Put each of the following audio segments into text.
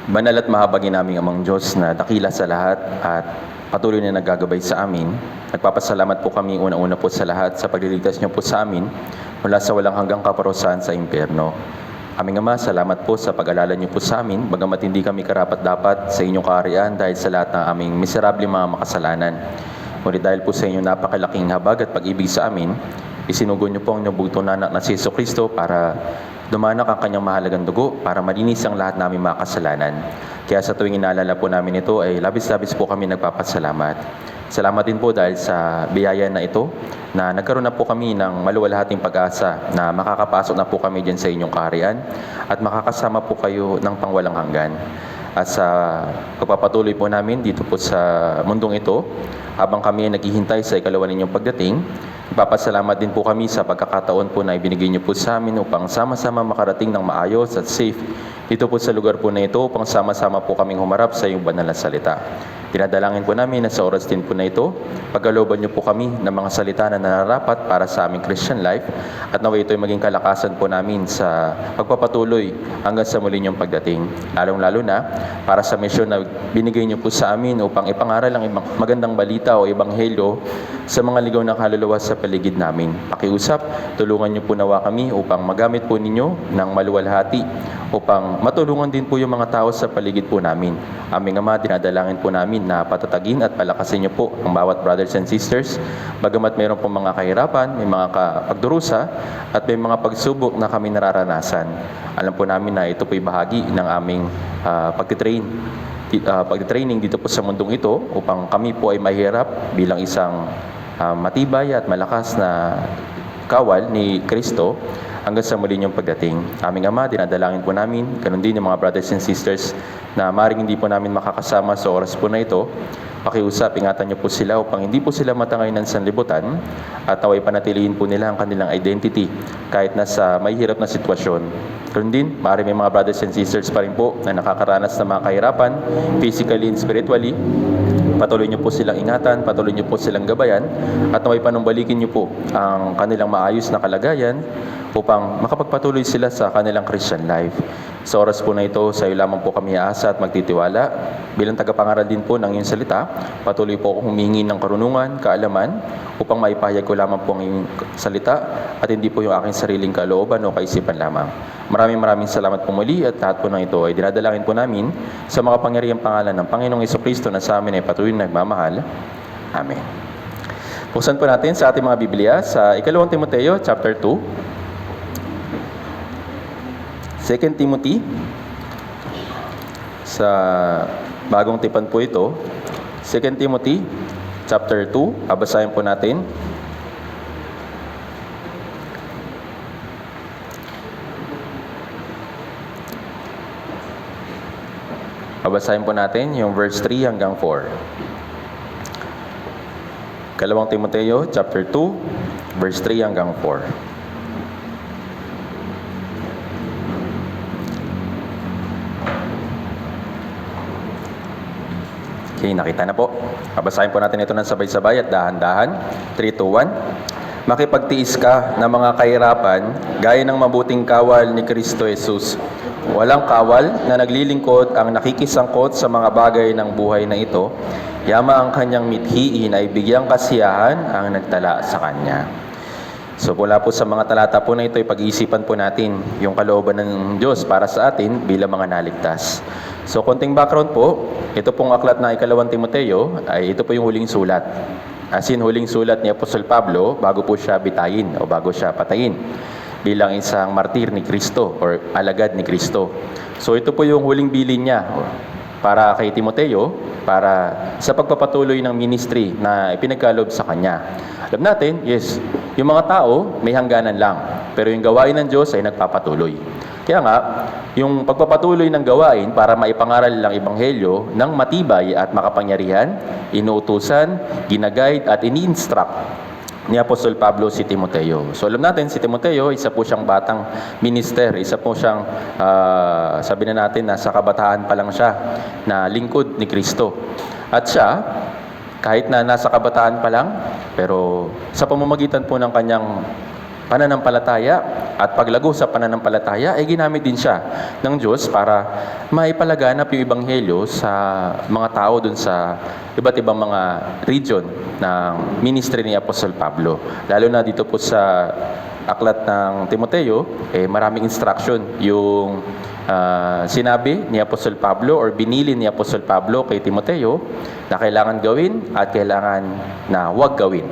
Banal at mahabagin naming Amang Diyos na dakila sa lahat at patuloy na naggagabay sa amin. Nagpapasalamat po kami una-una po sa lahat sa pagliligtas niyo po sa amin mula sa walang hanggang kaparusahan sa impyerno. Aming Ama, salamat po sa pag-alala niyo po sa amin, bagamat hindi kami karapat-dapat sa inyong kaharian dahil sa lahat ng aming miserable mga makasalanan. Ngunit dahil po sa inyong napakalaking habag at pag-ibig sa amin, isinugo niyo po ang inyong bugtong na anak na si Jesucristo para dumanak ang kanyang mahalagang dugo para malinis ang lahat namin mga kasalanan. Kaya sa tuwing inaalala po namin ito ay labis-labis po kami nagpapasalamat. Salamat din po dahil sa biyaya na ito na nagkaroon na po kami ng maluwalhating pag-asa na makakapasok na po kami dyan sa inyong kaharian at makakasama po kayo ng pangwalang hanggan. At sa pagpapatuloy po namin dito po sa mundong ito, habang kami ay naghihintay sa ikalawa ninyong pagdating, ipapasalamat din po kami sa pagkakataon po na ibinigay niyo po sa amin upang sama-sama makarating ng maayos at safe dito po sa lugar po na ito upang sama-sama po kaming humarap sa iyong banal na salita. Dinadalangin po namin na sa oras din po na ito, pagkalooban niyo po kami ng mga salita na nararapat para sa aming Christian life at naway ito'y maging kalakasan po namin sa pagpapatuloy hanggang sa muli niyong pagdating. Lalong-lalo na para sa misyon na binigay niyo po sa amin upang ipangaral ang magandang balita o ebanghelyo sa mga ligaw ng kaluluwa sa paligid namin. Pakiusap, tulungan niyo po nawa kami upang magamit po ninyo ng maluwalhati upang matulungan din po yung mga tao sa paligid po namin. Aming Ama, dinadalangin po namin na patatagin at palakasin niyo po ang bawat brothers and sisters, bagamat mayroon pong mga kahirapan, may mga pagdurusa, at may mga pagsubok na kami nararanasan. Alam po namin na ito po'y bahagi ng aming pagtitraining dito po sa mundong ito upang kami po ay mahirap bilang isang matibay at malakas na kawal ni Kristo hanggang sa muli niyong pagdating. Aming Ama, dinadalangin po namin, ganun din yung mga brothers and sisters na maaaring hindi po namin makakasama sa oras po na ito. Pakiusap, ingatan niyo po sila upang hindi po sila matangay ng sanlibutan at naway panatilihin po nila ang kanilang identity kahit nasa may hirap na sitwasyon. Ganun din, maaaring may mga brothers and sisters pa rin po na nakakaranas ng mga kahirapan, physically and spiritually. Patuloy niyo po silang ingatan, patuloy niyo po silang gabayan at naway panumbalikin niyo po ang kanilang maayos na kalagayan upang makapagpatuloy sila sa kanilang Christian life. Sa oras po na ito, sa iyo lamang po kami aasa at magtitiwala. Bilang tagapangaral din po ng iyong salita, patuloy po akong humingi ng karunungan, kaalaman, upang maipahayag ko lamang po ang iyong salita at hindi po yung aking sariling kalooban o kaisipan lamang. Maraming salamat po muli at lahat po ng ito ay dinadalangin po namin sa mga pangyarihang pangalan ng Panginoong Jesucristo na sa amin ay patuloy na nagmamahal. Amen. Buksan po natin sa ating mga Biblia sa 2 Timoteo chapter 2. 2 Timothy, sa bagong tipan po ito, 2 Timothy chapter 2, babasahin po natin. Babasahin po natin yung verse 3 hanggang 4. 2 Timoteo chapter 2, verse 3 hanggang 4. Okay, nakita na po. Babasahin po natin ito ng sabay-sabay at dahan-dahan. 3, 2, 1. Makipagtiis ka ng mga kahirapan gaya ng mabuting kawal ni Kristo Jesus. Walang kawal na naglilingkod ang nakikisangkot sa mga bagay ng buhay na ito. Yama ang kanyang mithiin ay bigyang kasiyahan ang nagtala sa kanya. So mula po sa mga talata po na ito, pag-iisipan po natin yung kalooban ng Diyos para sa atin bilang mga naligtas. So konting background po, ito pong aklat na 2 Timoteo ay ito po yung huling sulat. As in, huling sulat ni Apostol Pablo bago po siya bitayin o bago siya patayin bilang isang martir ni Kristo or alagad ni Kristo. So ito po yung huling bilin niya para kay Timoteo para sa pagpapatuloy ng ministry na ipinagkaloob sa kanya. Alam natin, yes, yung mga tao may hangganan lang, pero yung gawain ng Diyos ay nagpapatuloy. Kaya nga, yung pagpapatuloy ng gawain para maipangaral lang ebanghelyo ng matibay at makapangyarihan, inuutusan, ginaguide at ini-instruct ni Apostol Pablo si Timoteo. So alam natin, si Timoteo, isa po siyang batang minister, isa po siyang, sabi na natin, nasa kabataan pa lang siya na lingkod ni Kristo. At siya, kahit na nasa kabataan pa lang, pero sa pamamagitan po ng kanyang pananampalataya at paglago sa pananampalataya ay ginamit din siya ng Diyos para maipalaganap yung ebanghelyo sa mga tao dun sa iba't ibang mga region ng ministry ni Apostol Pablo. Lalo na dito po sa aklat ng Timoteo, maraming instruction yung sinabi ni Apostol Pablo or binili ni Apostol Pablo kay Timoteo na kailangan gawin at kailangan na huwag gawin.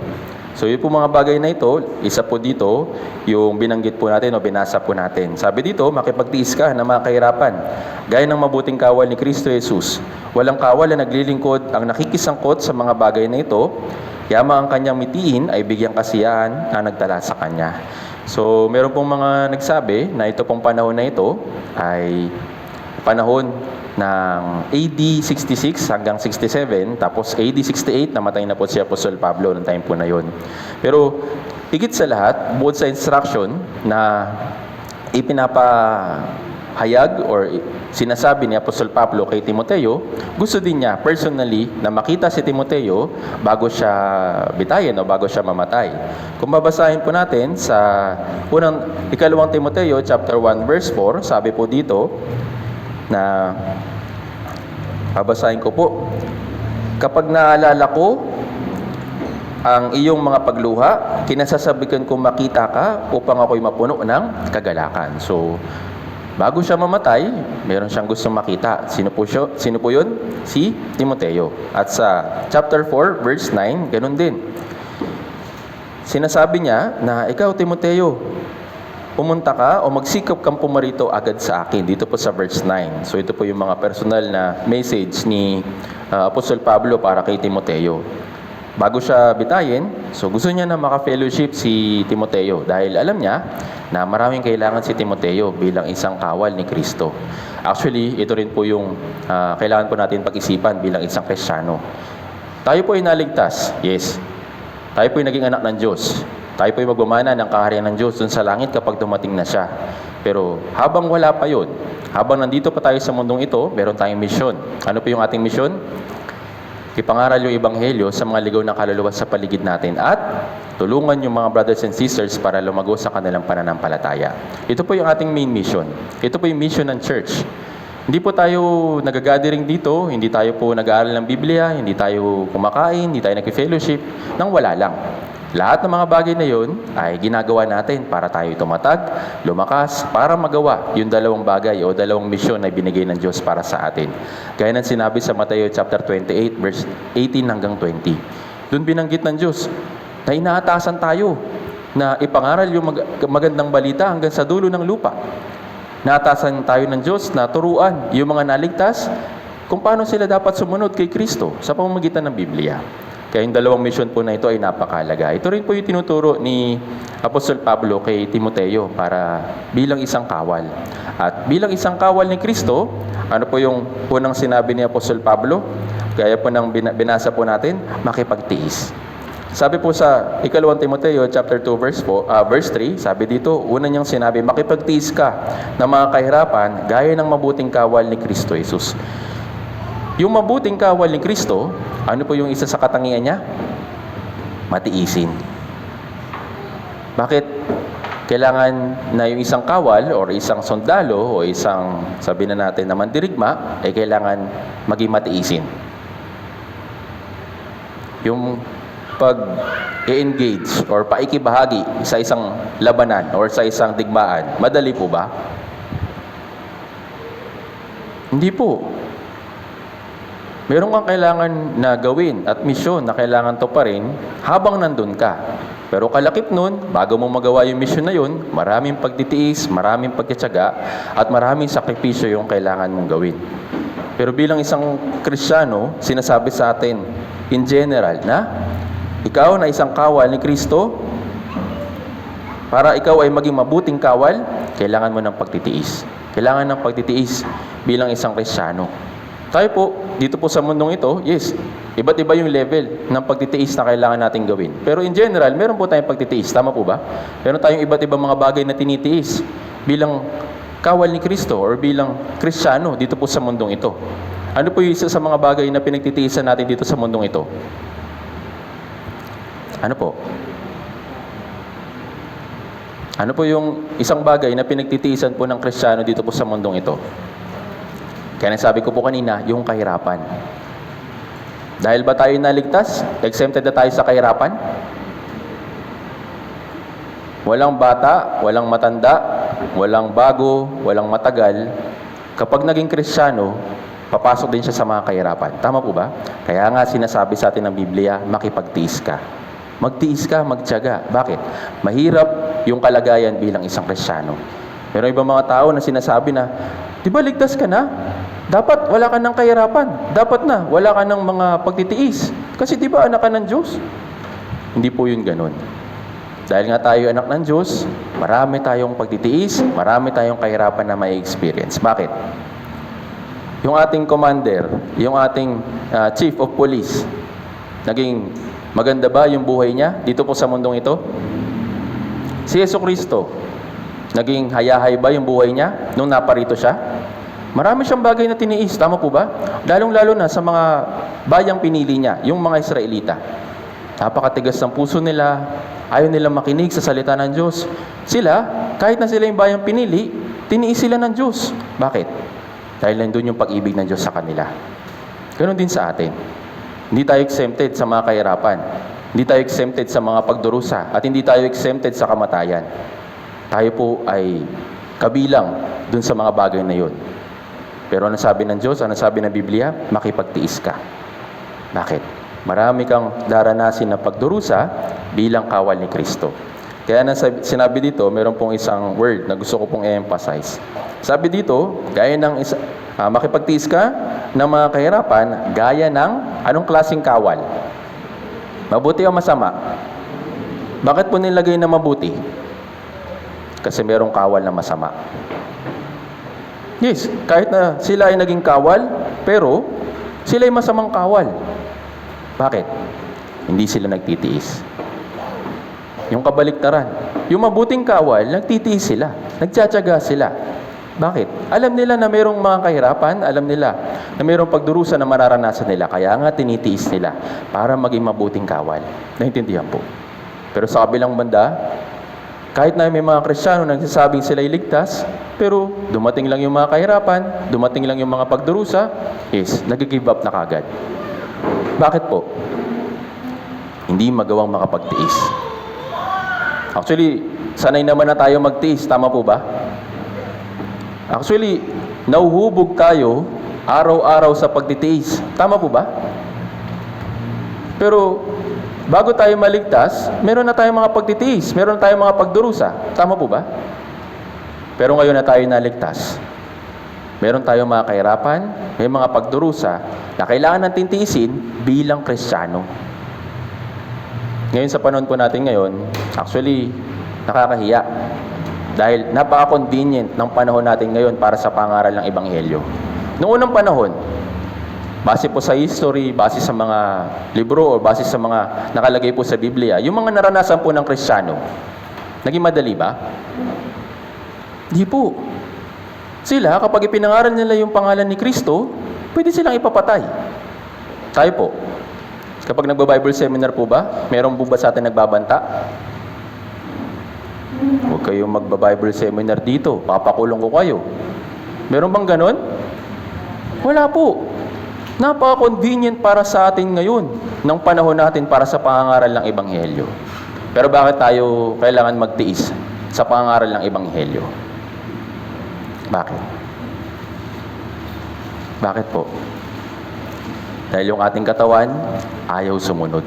So yun po mga bagay na ito, isa po dito yung binanggit po natin o binasa po natin. Sabi dito, makipagtiis ka ng mga kahirapan, gaya ng mabuting kawal ni Kristo Jesus. Walang kawal na naglilingkod ang nakikisangkot sa mga bagay na ito, yamang ang kanyang mitiin ay bigyang kasiyahan na nagtala sa kanya. So meron pong mga nagsabi na ito pong panahon na ito ay panahon ng AD 66 hanggang 67, tapos AD 68, namatay na po si Apostol Pablo ng time po na yon. Pero higit sa lahat, bukod sa instruction na ipinapahayag or sinasabi ni Apostol Pablo kay Timoteo, gusto din niya personally na makita si Timoteo bago siya bitayin o bago siya mamatay. Kung babasahin po natin sa ikalawang Timoteo chapter 1 verse 4, sabi po dito na babasahin ko po, kapag naalala ko ang iyong mga pagluha, kinasasabikan kong makita ka upang ako'y mapuno ng kagalakan. So, bago siya mamatay, meron siyang gustong makita. Sino po yun? Si Timoteo. At sa chapter 4, verse 9, ganun din. Sinasabi niya na, ikaw Timoteo, pumunta ka o magsikap kang pumarito agad sa akin. Dito po sa verse 9. So ito po yung mga personal na message ni Apostol Pablo para kay Timoteo. Bago siya bitayin, so gusto niya na maka-fellowship si Timoteo dahil alam niya na maraming kailangan si Timoteo bilang isang kawal ni Kristo. Actually, ito rin po yung kailangan po natin pag-isipan bilang isang Kristiyano. Tayo po ay naligtas, yes. Tayo po ay naging anak ng Diyos. Tayo po ay magmamana ng kaharian ng Diyos dun sa langit kapag dumating na siya. Pero habang wala pa yun, habang nandito pa tayo sa mundong ito, meron tayong misyon. Ano po yung ating misyon? Ipangaral yung ebanghelyo sa mga ligaw na kaluluwa sa paligid natin at tulungan yung mga brothers and sisters para lumago sa kanilang pananampalataya. Ito po yung ating main mission. Ito po yung mission ng church. Hindi po tayo nagagathering dito, hindi tayo po nag-aaral ng Biblia, hindi tayo kumakain, hindi tayo nag-fellowship, nang wala lang. Lahat ng mga bagay na yun ay ginagawa natin para tayo tumatag, lumakas, para magawa yung dalawang bagay o dalawang misyon na binigay ng Diyos para sa atin. Gaya ng sinabi sa Mateo chapter 28, verse 18 hanggang 20. Doon binanggit ng Diyos na inaatasan tayo na ipangaral yung magandang balita hanggang sa dulo ng lupa. Naatasan tayo ng Diyos na turuan yung mga naligtas kung paano sila dapat sumunod kay Kristo sa pamamagitan ng Biblia. Kaya yung dalawang mission po na ito ay napakahalaga. Ito rin po yung tinuturo ni Apostol Pablo kay Timoteo para bilang isang kawal. At bilang isang kawal ni Kristo, ano po yung unang sinabi ni Apostol Pablo? Gaya po ng binasa po natin, makipagtiis. Sabi po sa ikalawang Timoteo chapter 2 verse 3, sabi dito, una niyang sinabi, makipagtiis ka ng mga kahirapan gaya ng mabuting kawal ni Kristo Jesus. Yung mabuting kawal ni Kristo, ano po yung isa sa katangian niya? Matiisin. Bakit kailangan na yung isang kawal or isang sundalo o isang, sabi na natin na mandirigma, ay kailangan maging matiisin? Yung pag-engage or paikibahagi sa isang labanan or sa isang digmaan, madali po ba? Hindi po. Meron kang kailangan na gawin at misyon na kailangan to pa rin habang nandun ka. Pero kalakip nun, bago mo magawa yung misyon na yun, maraming pagtitiis, maraming pagtitiyaga, at maraming sakripisyo yung kailangan mong gawin. Pero bilang isang Kristiyano, sinasabi sa atin, in general, na ikaw na isang kawal ni Kristo, para ikaw ay maging mabuting kawal, kailangan mo ng pagtitiis. Kailangan ng pagtitiis bilang isang Kristiyano. Tayo po, dito po sa mundong ito, yes, iba't iba yung level ng pagtitiis na kailangan natin gawin. Pero in general, meron po tayong pagtitiis. Tama po ba? Meron tayong iba't ibang mga bagay na tinitiis bilang kawal ni Kristo or bilang Kristiyano dito po sa mundong ito. Ano po yung isa sa mga bagay na pinagtitiisan natin dito sa mundong ito? Ano po? Ano po yung isang bagay na pinagtitiisan po ng Kristiyano dito po sa mundong ito? Kaya nasabi ko po kanina, yung kahirapan. Dahil ba tayo naligtas? Exempted na tayo sa kahirapan? Walang bata, walang matanda, walang bago, walang matagal. Kapag naging Kristiyano, papasok din siya sa mga kahirapan. Tama po ba? Kaya nga sinasabi sa atin ng Biblia, makipagtiis ka. Magtiis ka, magtiyaga. Bakit? Mahirap yung kalagayan bilang isang Kristiyano. Pero ibang mga tao na sinasabi na, di ba ligtas ka na? Dapat wala ka ng kahirapan. Dapat na, wala ka ng mga pagtitiis. Kasi di ba anak ka ng Diyos? Hindi po yun ganun. Dahil nga tayo anak ng Diyos, marami tayong pagtitiis, marami tayong kahirapan na may experience. Bakit? Yung ating commander, yung ating chief of police, naging maganda ba yung buhay niya dito po sa mundong ito? Si Jesucristo, naging hayahay ba yung buhay niya nung naparito siya? Marami siyang bagay na tiniis, tama po ba? Lalong-lalo na sa mga bayang pinili niya, yung mga Israelita. Napakatigas ng puso nila, ayaw nilang makinig sa salita ng Diyos. Sila, kahit na sila yung bayang pinili, tiniis sila ng Diyos. Bakit? Dahil nandun yung pag-ibig ng Diyos sa kanila. Ganon din sa atin. Hindi tayo exempted sa mga kahirapan. Hindi tayo exempted sa mga pagdurusa. At hindi tayo exempted sa kamatayan. Tayo po ay kabilang dun sa mga bagay na yun. Pero ano sabi ng Diyos? Ano sabi ng Biblia? Makipagtiis ka. Bakit? Marami kang daranasin na pagdurusa bilang kawal ni Kristo. Kaya sinabi dito, meron pong isang word na gusto ko pong i-emphasize. Sabi dito, gaya ng makipagtiis ka ng mga kahirapan, gaya ng anong klaseng kawal? Mabuti o masama? Bakit po nilagay na mabuti? Kasi merong kawal na masama. Yes, kahit na sila ay naging kawal, pero sila ay masamang kawal. Bakit? Hindi sila nagtitiis. Yung kabaliktaran. Yung mabuting kawal, nagtitiis sila. Nagtsatsaga sila. Bakit? Alam nila na mayroong mga kahirapan, alam nila na mayroong pagdurusa na mararanasan nila. Kaya nga tinitiis nila para maging mabuting kawal. Naintindihan po. Pero sa kabilang banda, kahit na may mga Kristiyano nagsasabing sila iligtas, pero dumating lang yung mga kahirapan, dumating lang yung mga pagdurusa, nag-give up na kagad. Bakit po? Hindi magawang makapagtiis. Actually, sanay naman na tayo magtiis. Tama po ba? Actually, nauhubog tayo araw-araw sa pagtitiis. Tama po ba? Pero, bago tayo maligtas, meron na tayong mga pagtitiis. Meron na tayong mga pagdurusa. Tama po ba? Pero ngayon na tayo naligtas. Meron tayong mga kahirapan, may mga pagdurusa na kailangan natin tiisin bilang Kristiyano. Ngayon sa panahon po natin ngayon, actually, nakakahiya. Dahil napaka-convenient ng panahon natin ngayon para sa pangaral ng Ebanghelyo. Noong unang panahon, base po sa history, base sa mga libro, o base sa mga nakalagay po sa Biblia, yung mga naranasan po ng Kristiyano, naging madali ba? Hindi po. Sila, kapag ipinangaral nila yung pangalan ni Kristo, pwede silang ipapatay. Tayo po. Kapag nagba-Bible seminar po ba, meron po ba sa atin nagbabanta? Huwag kayong magba-Bible seminar dito. Papakulong ko kayo. Meron bang ganon? Wala po. Napaka-convenient para sa atin ngayon ng panahon natin para sa pangangaral ng Ebanghelyo. Pero bakit tayo kailangan magtiis sa pangangaral ng Ebanghelyo? Bakit? Bakit po? Dahil yung ating katawan, ayaw sumunod.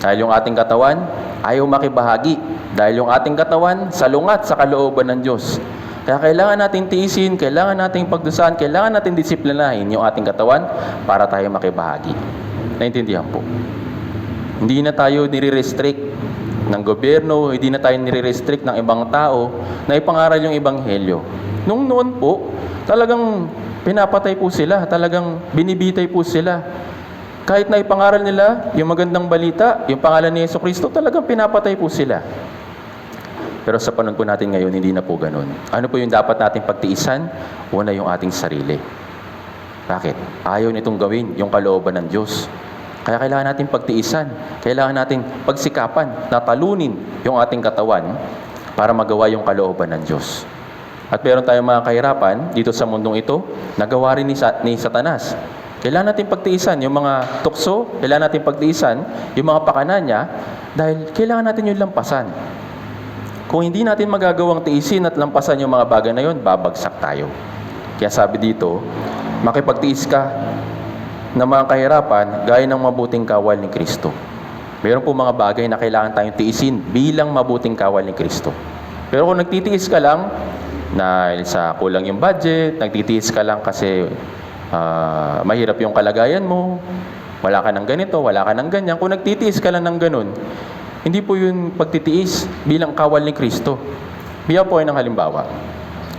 Dahil yung ating katawan, ayaw makibahagi. Dahil yung ating katawan, salungat sa kalooban ng Diyos. Kaya kailangan natin tiisin, kailangan natin pagdusahan, kailangan natin disiplinahin yung ating katawan para tayo makibahagi. Naintindihan po? Hindi na tayo nire-restrict ng gobyerno, hindi na tayo nire-restrict ng ibang tao na ipangaral yung Ebanghelyo. Nung noon po, talagang pinapatay po sila, talagang binibitay po sila. Kahit na ipangaral nila yung magandang balita, yung pangalan ni Jesucristo, talagang pinapatay po sila. Pero sa panahon po natin ngayon, hindi na po ganun. Ano po yung dapat nating pagtiisan? Una, yung ating sarili. Bakit? Ayaw nitong gawin yung kalooban ng Diyos. Kaya kailangan natin pagtiisan. Kailangan natin pagsikapan, natalunin yung ating katawan para magawa yung kalooban ng Diyos. At meron tayong mga kahirapan dito sa mundong ito, nagawa rin ni Satanas. Kailangan natin pagtiisan yung mga tukso, kailangan natin pagtiisan yung mga pakana niya, dahil kailangan natin yung lampasan. Kung hindi natin magagawang tiisin at lampasan yung mga bagay na yun, babagsak tayo. Kaya sabi dito, makipagtiis ka ng mga kahirapan gaya ng mabuting kawal ni Kristo. Meron po mga bagay na kailangan tayong tiisin bilang mabuting kawal ni Kristo. Pero kung nagtitiis ka lang, na sa kulang yung budget, nagtitiis ka lang kasi mahirap yung kalagayan mo, wala ka ng ganito, wala ka ng ganyan. Kung nagtitiis ka lang ng ganun, hindi po yun pagtitiis bilang kawal ni Kristo. Bigyan po ay ng halimbawa.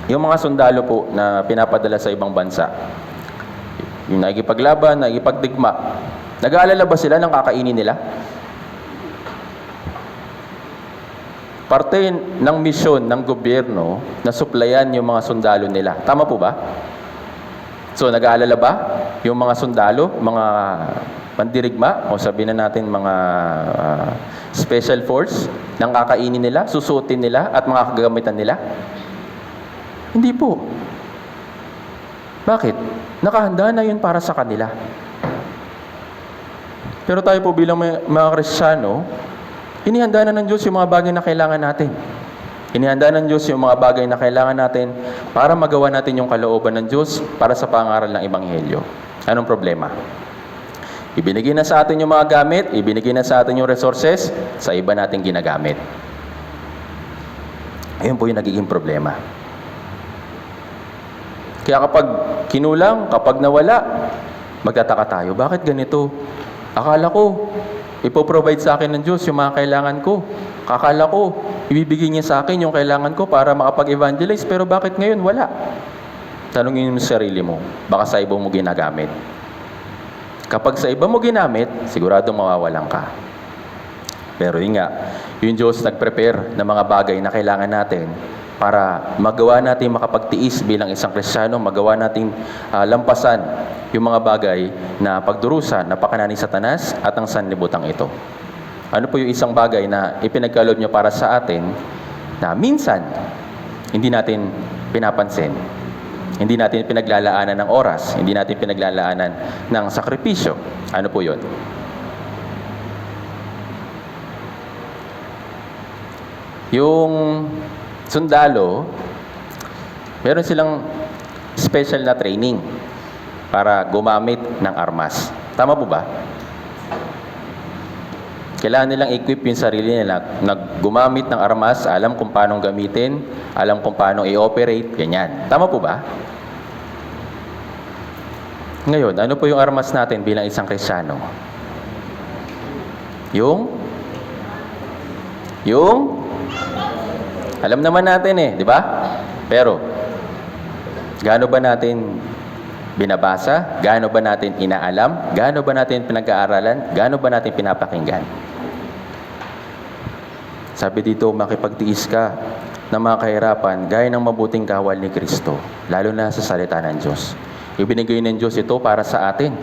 Yung mga sundalo po na pinapadala sa ibang bansa, yung nakikipaglaban, nakikipagdigma, nag-aalala ba sila ng kakainin nila? Parte ng misyon ng gobyerno na suplayan yung mga sundalo nila. Tama po ba? So, nag-aalala ba yung mga sundalo, mga pandirigma, o sabihin na natin mga special force, ng kakainin nila, susuotin nila, at mga kagamitan nila? Hindi po. Bakit? Nakahanda na yun para sa kanila. Pero tayo po bilang mga Kristiyano, inihanda na ng Diyos yung mga bagay na kailangan natin. Inihanda ng Diyos yung mga bagay na kailangan natin para magawa natin yung kalooban ng Diyos para sa pangaral ng Ebanghelyo. Anong problema? Ibinigay na sa atin yung mga gamit, ibinigay na sa atin yung resources, sa iba nating ginagamit. Ayun po yung nagiging problema. Kaya kapag kinulang, kapag nawala, magtataka tayo, bakit ganito? Akala ko, ipoprovide sa akin ng Diyos yung mga kailangan ko. Akala ko, ibibigay niya sa akin yung kailangan ko para makapag-evangelize, pero bakit ngayon wala? Tanungin mo sa sarili mo, baka sa iba mo ginagamit. Kapag sa iba mo ginamit, sigurado mawawalan ka. Pero yun nga, yung Diyos nag-prepare ng mga bagay na kailangan natin para magawa natin makapagtiis bilang isang Kristiyano, magawa natin lampasan yung mga bagay na pagdurusan, na pakana ni Satanas at ang sanlibutan ito. Ano po yung isang bagay na ipinagkaloob niyo para sa atin na minsan hindi natin pinapansin, hindi natin pinaglalaanan ng oras, hindi natin pinaglalaanan ng sakripisyo? Ano po yun? Yung sundalo, meron silang special na training para gumamit ng armas. Tama po ba? Kailangan nilang equip yung sarili nila na gumamit ng armas, alam kung paano gamitin, alam kung paano i-operate, ganyan. Tama po ba? Ngayon, ano po yung armas natin bilang isang Kristiyano? Alam naman natin di ba? Pero, gaano ba natin binabasa? Gaano ba natin inaalam? Gaano ba natin pinag-aaralan? Gaano ba natin pinapakinggan? Sabi dito, makipagtiis ka ng mga kahirapan gaya ng mabuting kawal ni Kristo, lalo na sa salita ng Diyos. Ibinigay ng Diyos ito para sa atin.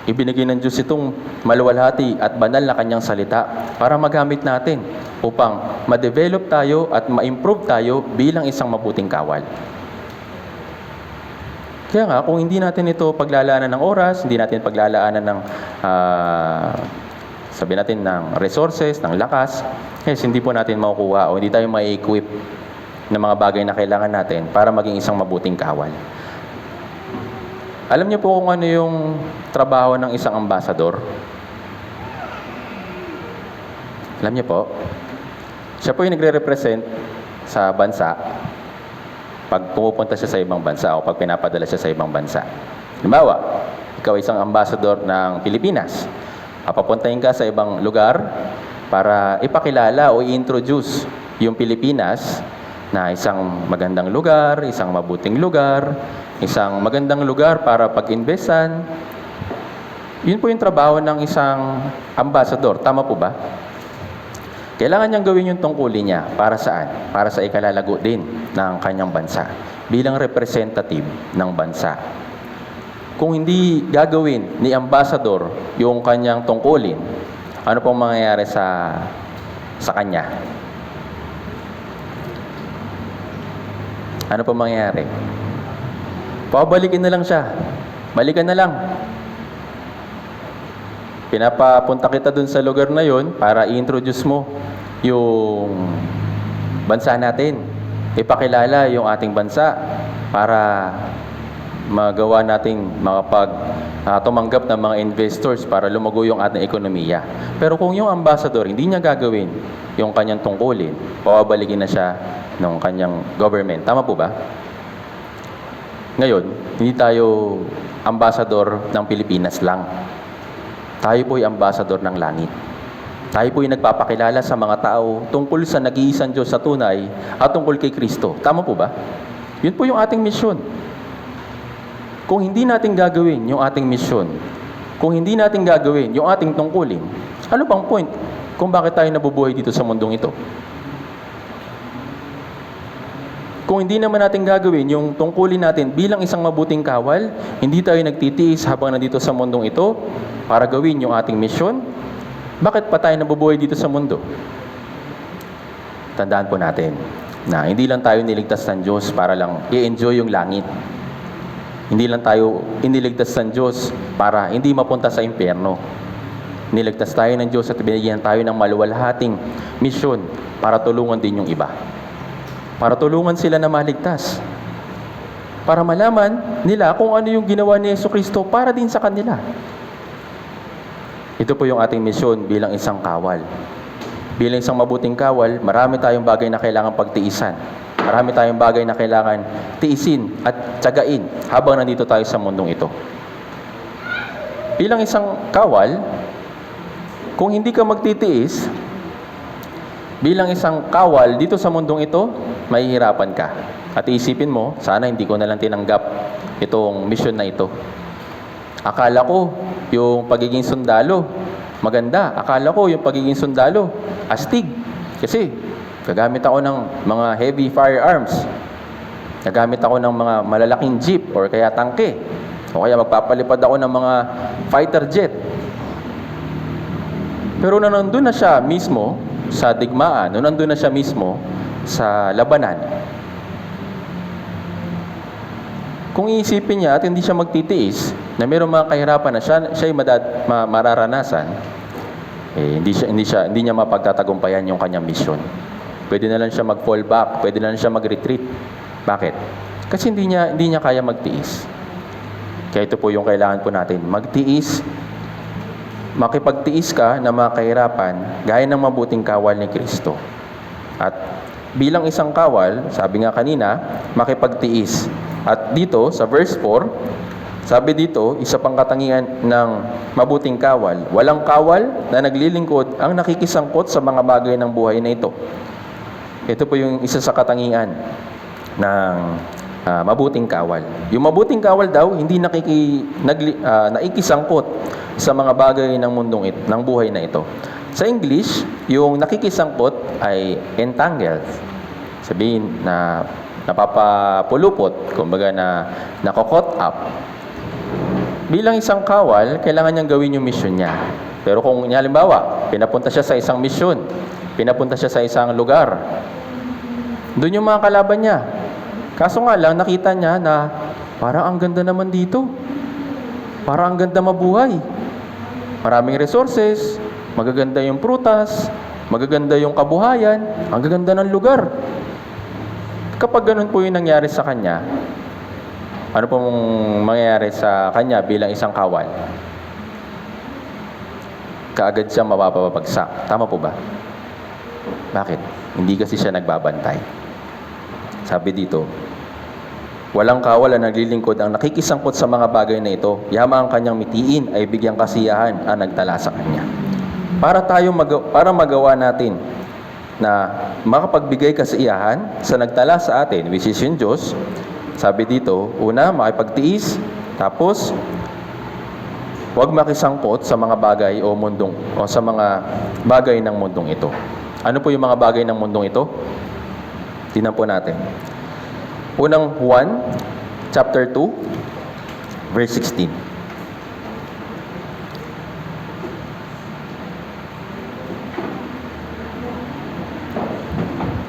Ibinigay ng Diyos itong maluwalhati at banal na kanyang salita para magamit natin upang ma-develop tayo at ma-improve tayo bilang isang mabuting kawal. Kaya nga, kung hindi natin ito paglalaanan ng oras, hindi natin paglalaanan ng sabihin natin ng resources, ng lakas, hindi po natin makukuha o hindi tayo ma-equip ng mga bagay na kailangan natin para maging isang mabuting kawal. Alam niyo po kung ano yung trabaho ng isang ambasador? Alam niyo po? Siya po yung nagre-represent sa bansa pag pumupunta siya sa ibang bansa o pag pinapadala siya sa ibang bansa. Halimbawa, ikaw ay isang ambasador ng Pilipinas. Papuntahin ka sa ibang lugar para ipakilala o i-introduce yung Pilipinas na isang magandang lugar, isang mabuting lugar, isang magandang lugar para pag-investan. Yun po yung trabaho ng isang ambasador. Tama po ba? Kailangan niyang gawin yung tungkulin niya. Para saan? Para sa ikalalago din ng kanyang bansa. Bilang representative ng bansa. Kung hindi gagawin ni ambasador yung kanyang tungkulin, ano pong mangyayari sa kanya? Ano pa mangyayari? Pabalikin na lang siya. Balikan na lang. Pinapapunta kita dun sa lugar na yon para i-introduce mo yung bansa natin. Ipakilala yung ating bansa para magawa nating tumanggap ng mga investors para lumago yung ating ekonomiya. Pero kung yung ambassador hindi niya gagawin yung kanyang tungkulin, pababalikin na siya ng kanyang government. Tama po ba? Ngayon, hindi tayo ambassador ng Pilipinas lang. Tayo po'y ambassador ng langit. Tayo po'y nagpapakilala sa mga tao tungkol sa nag-iisang Diyos sa tunay at tungkol kay Kristo. Tama po ba? Yun po yung ating misyon. Kung hindi natin gagawin yung ating misyon, kung hindi natin gagawin yung ating tungkulin, ano bang point kung bakit tayo nabubuhay dito sa mundong ito? Kung hindi naman natin gagawin yung tungkulin natin bilang isang mabuting kawal, hindi tayo nagtitiis habang nandito sa mundong ito para gawin yung ating misyon, bakit pa tayo nabubuhay dito sa mundo? Tandaan po natin na hindi lang tayo niligtas ng Diyos para lang i-enjoy yung langit. Hindi lang tayo iniligtas ng Diyos para hindi mapunta sa impyerno. Niligtas tayo ng Diyos at binigyan tayo ng maluwalhating misyon para tulungan din yung iba. Para tulungan sila na maligtas. Para malaman nila kung ano yung ginawa ni Jesucristo para din sa kanila. Ito po yung ating misyon bilang isang kawal. Bilang isang mabuting kawal, marami tayong bagay na kailangan pagtiisan. Marami tayong bagay na kailangan tiisin at tiyagain habang nandito tayo sa mundong ito. Bilang isang kawal, kung hindi ka magtitiis, bilang isang kawal dito sa mundong ito, mahihirapan ka. At isipin mo, sana hindi ko na lang tinanggap itong mission na ito. Akala ko yung pagiging sundalo, maganda. Akala ko yung pagiging sundalo, astig. Kasi gagamit ako ng mga heavy firearms. Gagamit ako ng mga malalaking jeep or kaya tangke. O kaya magpapalipad ako ng mga fighter jet. Pero nandun na siya mismo sa digmaan, nandun na siya mismo sa labanan. Kung iisipin niya at hindi siya magtitiis na mayroong mga kahirapan na siya'y mararanasan, hindi niya mapagtatagumpayan yung kanyang misyon. Pwede na lang siya mag-fall back, pwede na lang siya mag-retreat. Bakit? Kasi hindi niya kaya magtiis. Kaya ito po yung kailangan po natin, magtiis. Makipagtiis ka na mga kahirapan gaya ng mabuting kawal ni Kristo. At bilang isang kawal, sabi nga kanina, makipagtiis. At dito, sa verse 4, sabi dito, isa pang katangian ng mabuting kawal. Walang kawal na naglilingkod ang nakikisangkot sa mga bagay ng buhay na ito. Ito po yung isa sa katangian ng mabuting kawal. Yung mabuting kawal daw, hindi nakikisangkot sa mga bagay ng mundong ng buhay na ito. Sa English, yung nakikisangkot ay entangled. Sabihin na napapapulupot, kumbaga na nakokot up. Bilang isang kawal, kailangan niyang gawin yung mission niya. Pero kung halimbawa, pinapunta siya sa isang misyon, pinapunta siya sa isang lugar, doon yung mga kalaban niya. Kaso nga lang, nakita niya na parang ang ganda naman dito. Parang ang ganda mabuhay. Maraming resources, magaganda yung prutas, magaganda yung kabuhayan, ang gaganda ng lugar. Kapag ganun po yung nangyari sa kanya, ano pong mangyayari sa kanya bilang isang kawal? Kaagad siya mapapabagsak. Tama po ba? Bakit? Hindi kasi siya nagbabantay. Sabi dito, walang kawal na naglilingkod ang nakikisangkot sa mga bagay na ito. Yamang ang kanyang mitiin ay bigyang kasiyahan ang nagtala sa kanya. Para magawa natin na makapagbigay kasiyahan sa nagtala sa atin, which is yung Diyos, sabi dito, una, makipagtiis, tapos huwag makisangkot sa mga bagay o sa mga bagay ng mundong ito. Ano po yung mga bagay ng mundong ito? Tingnan po natin. Unang Juan, chapter 2, verse 16.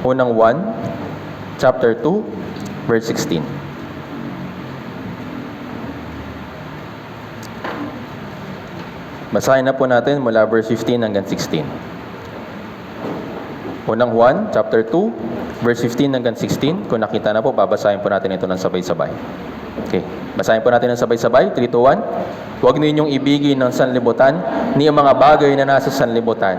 Unang 1, chapter 2, verse 16. Basahin na po natin mula verse 15 hanggang 16. Unang Juan, chapter 2, verse 15 hanggang 16. Kung nakita na po, babasahin po natin ito ng sabay-sabay. Okay, basahin po natin ng sabay-sabay. 3, 2, 1. Huwag ninyong ibigin ng sanlibutan, ni ang mga bagay na nasa sanlibutan.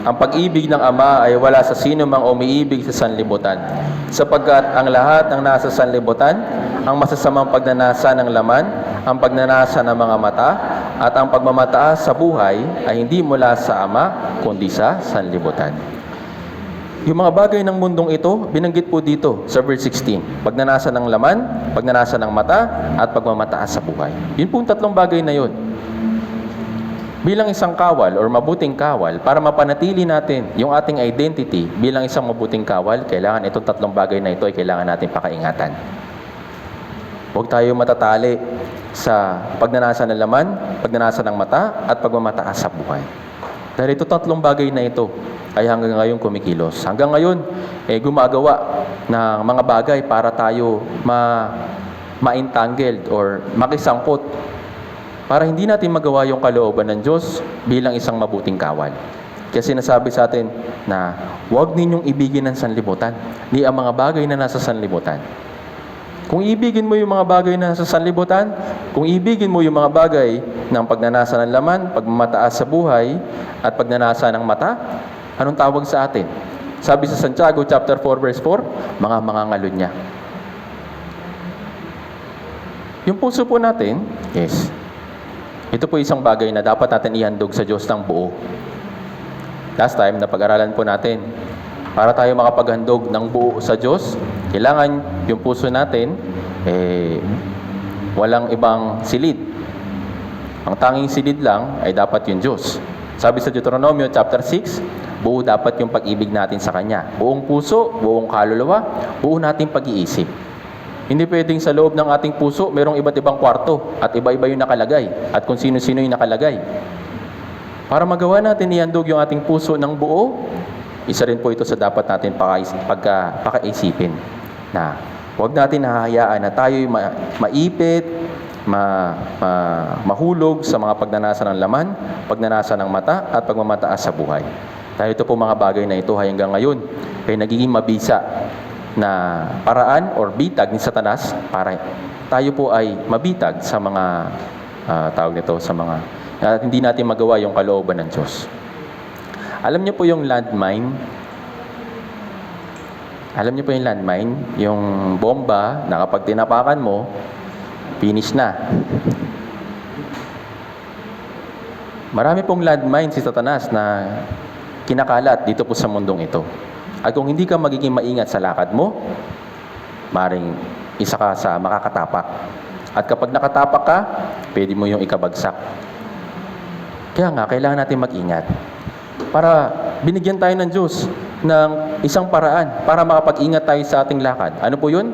Ang pag-ibig ng Ama ay wala sa sino mang umiibig sa sanlibutan. Sapagkat ang lahat ng nasa sanlibutan, ang masasamang pagnanasa ng laman, ang pagnanasa ng mga mata, at ang pagmamataas sa buhay ay hindi mula sa Ama, kundi sa sanlibutan. Yung mga bagay ng mundong ito, binanggit po dito sa verse 16. Pagnanasa ng laman, pagnanasa ng mata, at pagmamataas sa buhay. Yun po yung tatlong bagay na yun. Bilang isang kawal or mabuting kawal, para mapanatili natin yung ating identity bilang isang mabuting kawal, kailangan itong tatlong bagay na ito ay kailangan natin pakaingatan. Huwag tayo matatali sa pagnanasa ng laman, pagnanasa ng mata, at pagmamataas sa buhay. Dahil ito tatlong bagay na ito ay hanggang ngayon kumikilos. Hanggang ngayon, gumagawa ng mga bagay para tayo ma-entangled or makisangkot para hindi natin magawa yung kalooban ng Diyos bilang isang mabuting kawal. Kasi sinasabi sa atin na huwag ninyong ibigin ng sanlibutan, ni ang mga bagay na nasa sanlibutan. Kung ibigin mo yung mga bagay na nasa sanlibutan, kung ibigin mo yung mga bagay ng pagnanasa ng laman, pagmamataas sa buhay, at pagnanasa ng mata, anong tawag sa atin? Sabi sa Santiago chapter 4 verse 4, mga mangangalunya. Yung puso po natin, yes. Ito po isang bagay na dapat natin ihandog sa Diyos ng buo. Last time, napag-aralan po natin, para tayo makapaghandog ng buo sa Diyos, kailangan yung puso natin, walang ibang silid. Ang tanging silid lang ay dapat yung Diyos. Sabi sa Deuteronomio chapter 6, buo dapat yung pag-ibig natin sa Kanya. Buong puso, buong kaluluwa, buo nating pag-iisip. Hindi pwedeng sa loob ng ating puso, merong iba't ibang kwarto at iba-iba yung nakalagay at kung sino-sino yung nakalagay. Para magawa natin ihandog yung ating puso ng buo, isa rin po ito sa dapat natin pakaisipin na huwag natin hahayaan na tayo'y maipit, mahulog sa mga pagnanasa ng laman, pagnanasa ng mata, at pagmamataas sa buhay. Dahil ito po mga bagay na ito hanggang ngayon ay nagiging mabisa na paraan or bitag ni Satanas para tayo po ay mabitag sa mga tawag nito, sa mga hindi natin magawa yung kalooban ng Diyos. Alam niyo po yung landmine? Alam niyo po yung landmine? Yung bomba na kapag tinapakan mo, finish na. Marami pong landmine si Satanas na kinakalat dito po sa mundong ito. At kung hindi ka magiging maingat sa lakad mo, maring isa ka sa makakatapak. At kapag nakatapak ka, pwede mo yung ikabagsak. Kaya nga, kailangan natin mag-ingat. Para binigyan tayo ng Diyos ng isang paraan para makapag-ingat tayo sa ating lakad. Ano po yun?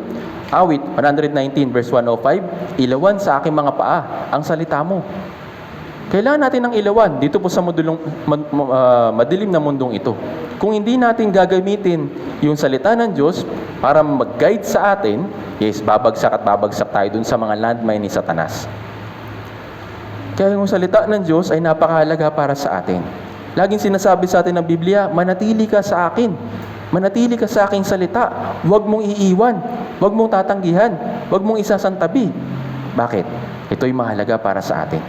Awit 119 verse 105, ilawan sa aking mga paa ang salita mo. Kailangan natin ng ilawan dito po sa madilim na mundong ito. Kung hindi natin gagamitin yung salita ng Diyos para mag-guide sa atin, yes, babagsak at babagsak tayo dun sa mga landmine ni Satanas. Kaya yung salita ng Diyos ay napakahalaga para sa atin. Laging sinasabi sa atin ng Biblia, manatili ka sa akin. Manatili ka sa aking salita. Huwag mong iiwan. Huwag mong tatanggihan. Huwag mong isasantabi. Bakit? Ito'y mahalaga para sa atin.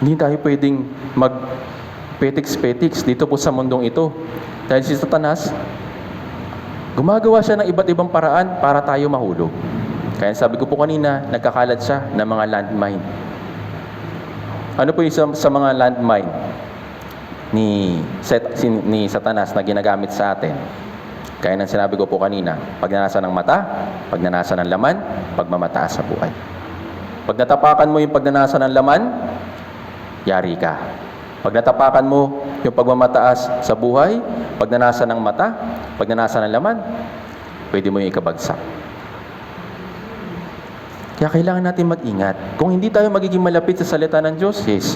Hindi tayo pwedeng mag-petiks-petiks dito po sa mundong ito. Dahil si Satanas, gumagawa siya ng iba't ibang paraan para tayo mahulog. Kaya sabi ko po kanina, nagkakalat siya ng mga landmine. Ano po yung sa mga landmine ni Satanas na ginagamit sa atin? Kaya nang sinabi ko po kanina, pagnanasa ng mata, pagnanasa ng laman, pagmamataas sa buhay. Pag natapakan mo yung pagnanasa ng laman, yari ka. Pag natapakan mo yung pagmamataas sa buhay, pagnanasa ng mata, pagnanasa ng laman, pwede mo yung ikabagsak. Kaya kailangan natin mag-ingat. Kung hindi tayo magiging malapit sa salita ng Diyos, yes,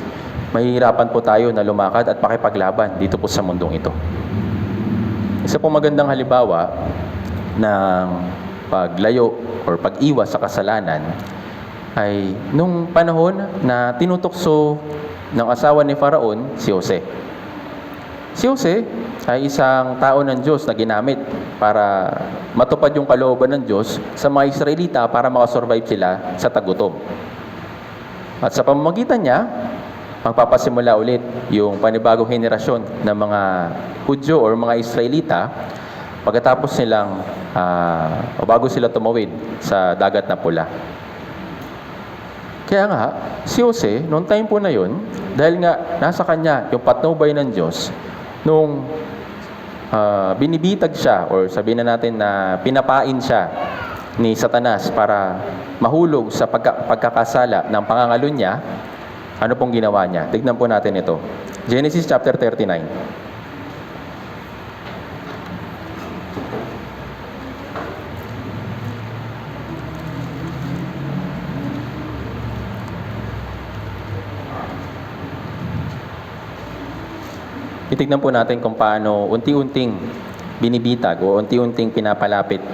mahihirapan po tayo na lumakad at pakipaglaban dito po sa mundong ito. Isa pong magandang halimbawa, ng paglayo or pag-iwas sa kasalanan ay nung panahon na tinutokso ng asawa ni Faraon, si Jose. Si Jose ay isang tao ng Diyos na ginamit para matupad yung kalooban ng Diyos sa mga Israelita para makasurvive sila sa tagutom. At sa pamamagitan niya, magpapasimula ulit yung panibagong henerasyon ng mga Hudyo or mga Israelita pagkatapos nilang o bago sila tumawid sa dagat na pula. Kaya nga, si Jose, noong time po na yun, dahil nga nasa kanya yung patnubay ng Diyos, nung binibitag siya or sabihin na natin na pinapain siya ni Satanas para mahulog sa pagkakasala ng pangangalunya niya, ano pong ginawa niya? Tignan po natin ito. Genesis chapter 39. Itignan po natin kung paano unti-unting binibitag o unti-unting pinapalapit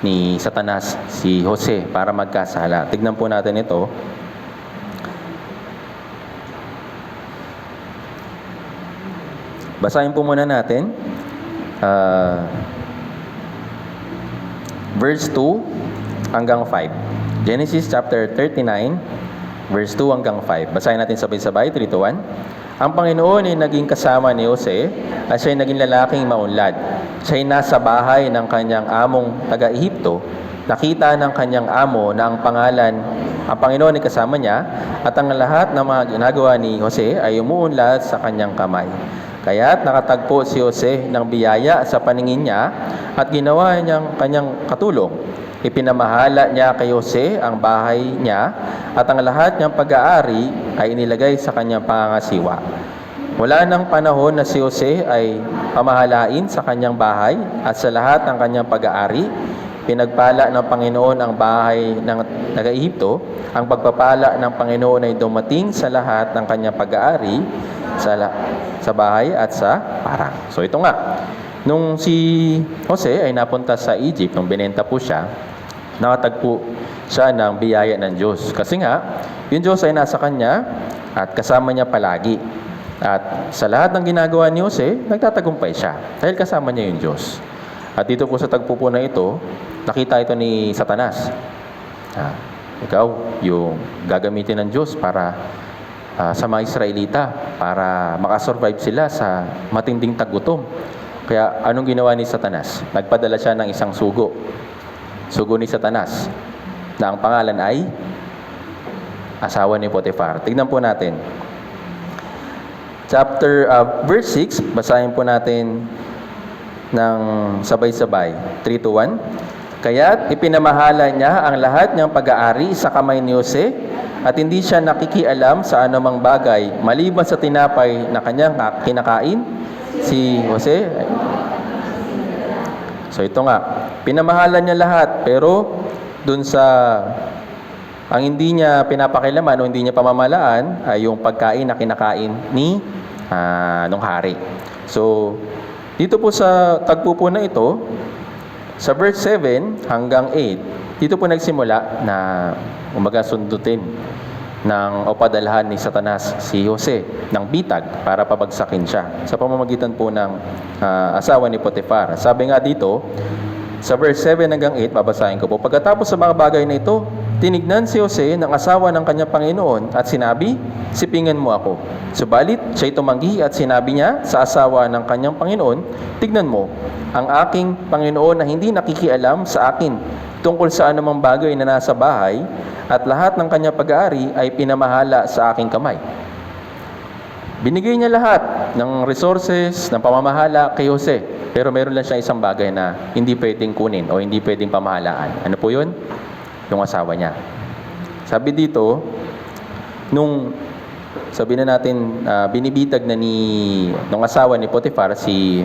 ni Satanas si Jose para magkasala. Tignan po natin ito. Basahin po muna natin. Verse 2 hanggang 5. Genesis chapter 39, verse 2 hanggang 5. Basahin natin sabay-sabay, 3, 2, 1. Ang Panginoon ay naging kasama ni Jose at siya'y naging lalaking maunlad. Siya'y nasa bahay ng kanyang among taga-Ehipto. Nakita ng kanyang amo na ang Panginoon ay kasama niya at ang lahat ng mga ginagawa ni Jose ay umuunlad sa kanyang kamay. Kaya't nakatagpo si Jose ng biyaya sa paningin niya at ginawa niyang kanyang katulong. Ipinamahala niya kay Jose ang bahay niya at ang lahat niyang pag-aari ay inilagay sa kanyang pangangasiwa. Wala nang panahon na si Jose ay pamahalain sa kanyang bahay at sa lahat ng kanyang pag-aari. Pinagpala ng Panginoon ang bahay ng taga-Ehipto. Ang pagpapala ng Panginoon ay dumating sa lahat ng kanyang pag-aari sa bahay at sa parang. So ito nga, nung si Jose ay napunta sa Egypt, nung binenta po siya, nakatagpo siya ng biyaya ng Diyos. Kasi nga, yung Diyos ay nasa kanya at kasama niya palagi. At sa lahat ng ginagawa ni Jose, nagtatagumpay siya dahil kasama niya yung Diyos. At dito po sa tagpo po na ito, nakita ito ni Satanas. Ikaw, yung gagamitin ng Diyos para sa mga Israelita, para makasurvive sila sa matinding tagutom. Kaya anong ginawa ni Satanas? Nagpadala siya ng isang sugo. Sugo ni Satanas na ang pangalan ay asawa ni Potiphar. Tignan po natin. Verse 6, basahin po natin ng sabay-sabay. 3, 2, 1. Kaya't ipinamahala niya ang lahat niyang pag-aari sa kamay ni Jose at hindi siya nakikialam sa anumang bagay maliban sa tinapay na kanyang kinakain. Si Jose, so ito nga, pinamahalan niya lahat, pero dun sa ang hindi niya pinapakilaman o hindi niya pamamalaan ay yung pagkain na kinakain ni nung hari. So dito po sa tagpo po na ito, sa verse 7 hanggang 8, dito po nagsimula na sundutin o padalhan ni Satanas si Jose ng bitag para pabagsakin siya sa pamamagitan po ng asawa ni Potiphar. Sabi nga dito, sa verse 7 hanggang 8, babasahin ko po. Pagkatapos sa mga bagay na ito, tinignan si Jose ng asawa ng kanyang Panginoon at sinabi, sipingan mo ako. Subalit, siya'y tumanggi at sinabi niya sa asawa ng kanyang Panginoon, tignan mo, ang aking Panginoon na hindi nakikialam sa akin tungkol sa anumang bagay na nasa bahay at lahat ng kanyang pag-aari ay pinamahala sa aking kamay. Binigay niya lahat ng resources, ng pamamahala kay Jose. Pero meron lang siya isang bagay na hindi pwedeng kunin o hindi pwedeng pamahalaan. Ano po yun? Yung asawa niya. Sabi dito, nung sabi na natin, binibitag na nung asawa ni Potiphar, si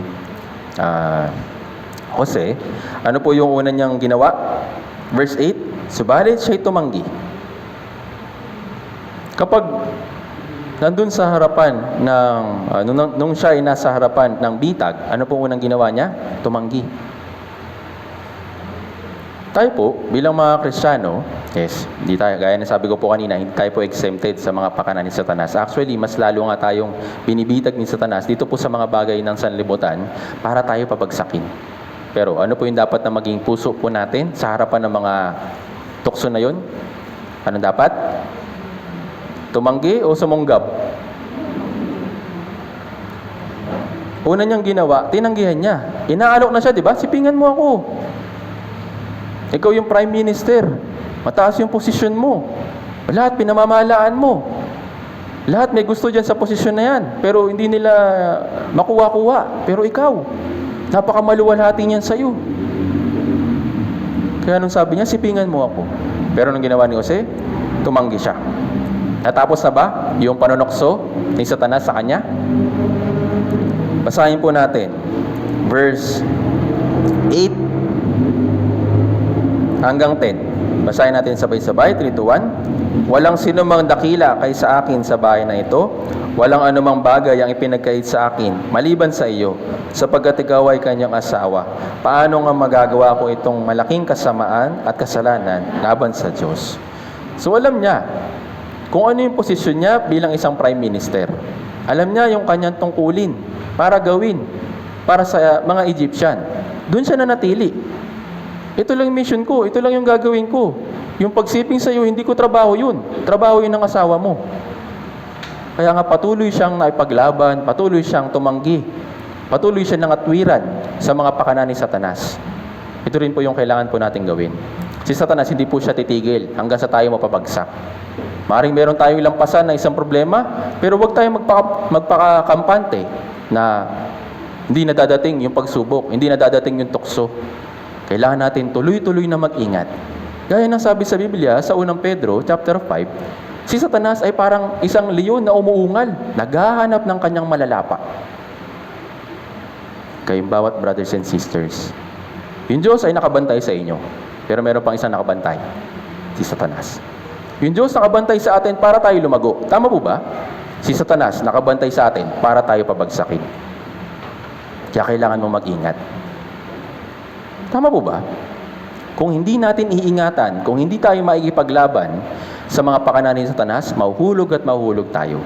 Jose, ano po yung una niyang ginawa? Verse 8, subalit siya'y tumanggi. Kapag nandun sa harapan nung siya ay nasa harapan ng bitag, ano po unang ginawa niya? Tumanggi. Tayo po, bilang mga Kristiyano, yes, hindi tayo, gaya na sabi ko po kanina, hindi tayo po exempted sa mga pakana ni Satanas. Actually, mas lalo nga tayong binibitag ni Satanas dito po sa mga bagay ng sanlibutan para tayo pabagsakin. Pero ano po yung dapat na maging puso po natin sa harapan ng mga tukso na yon? Ano dapat? Tumanggi o sumunggab? Una niyang ginawa, tinanggihan niya. Inaalok na siya, di ba? Sipingan mo ako. Ikaw yung prime minister. Mataas yung posisyon mo. Lahat pinamamahalaan mo. Lahat may gusto dyan sa posisyon na yan. Pero hindi nila makuha-kuha. Pero ikaw, napakamaluwalhati niyan sa'yo. Kaya nung sabi niya, sipingan mo ako. Pero nung ginawa ni Jose, tumanggi siya. Natapos na ba yung panunokso ni Satanas sa kanya? Basahin po natin. Verse 8 hanggang 10. Basahin natin sabay-sabay. 3, 2, 1. Walang sinumang dakila kaysa akin sa bahay na ito. Walang anumang bagay ang ipinagkait sa akin, maliban sa iyo, sapagkat ikaw ay kanyang asawa. Paano nga magagawa ko itong malaking kasamaan at kasalanan laban sa Diyos? So alam niya kung ano yung posisyon niya bilang isang prime minister. Alam niya yung kanyang tungkulin para gawin para sa mga Egyptian. Doon siya nanatili. Ito lang yung mission ko, ito lang yung gagawin ko. Yung pagsiping sa iyo, hindi ko trabaho yun. Trabaho yun ng asawa mo. Kaya nga patuloy siyang naipaglaban, patuloy siyang tumanggi, patuloy siyang nangatwiran sa mga pakana ni Satanas. Ito rin po yung kailangan po natin gawin. Si Satanas hindi po siya titigil hanggang sa tayo mapabagsak. Maring meron tayong lampasan na isang problema, pero huwag tayong magpakakampante na hindi na dadating yung pagsubok, hindi na dadating yung tukso. Kailangan natin tuloy-tuloy na mag-ingat. Gaya ng sabi sa Biblia, sa unang Pedro, chapter 5, si Satanas ay parang isang leon na umuungal, naghahanap ng kanyang malalapa. Kayong bawat brothers and sisters, yung Diyos ay nakabantay sa inyo, pero meron pang isang nakabantay, si Satanas. Yung Diyos nakabantay sa atin para tayo lumago. Tama po ba? Si Satanas nakabantay sa atin para tayo pabagsakin. Kaya kailangan mong mag-ingat. Tama po ba? Kung hindi natin iingatan, kung hindi tayo maikipaglaban sa mga pakana ni Satanas, mahuhulog at mahuhulog tayo.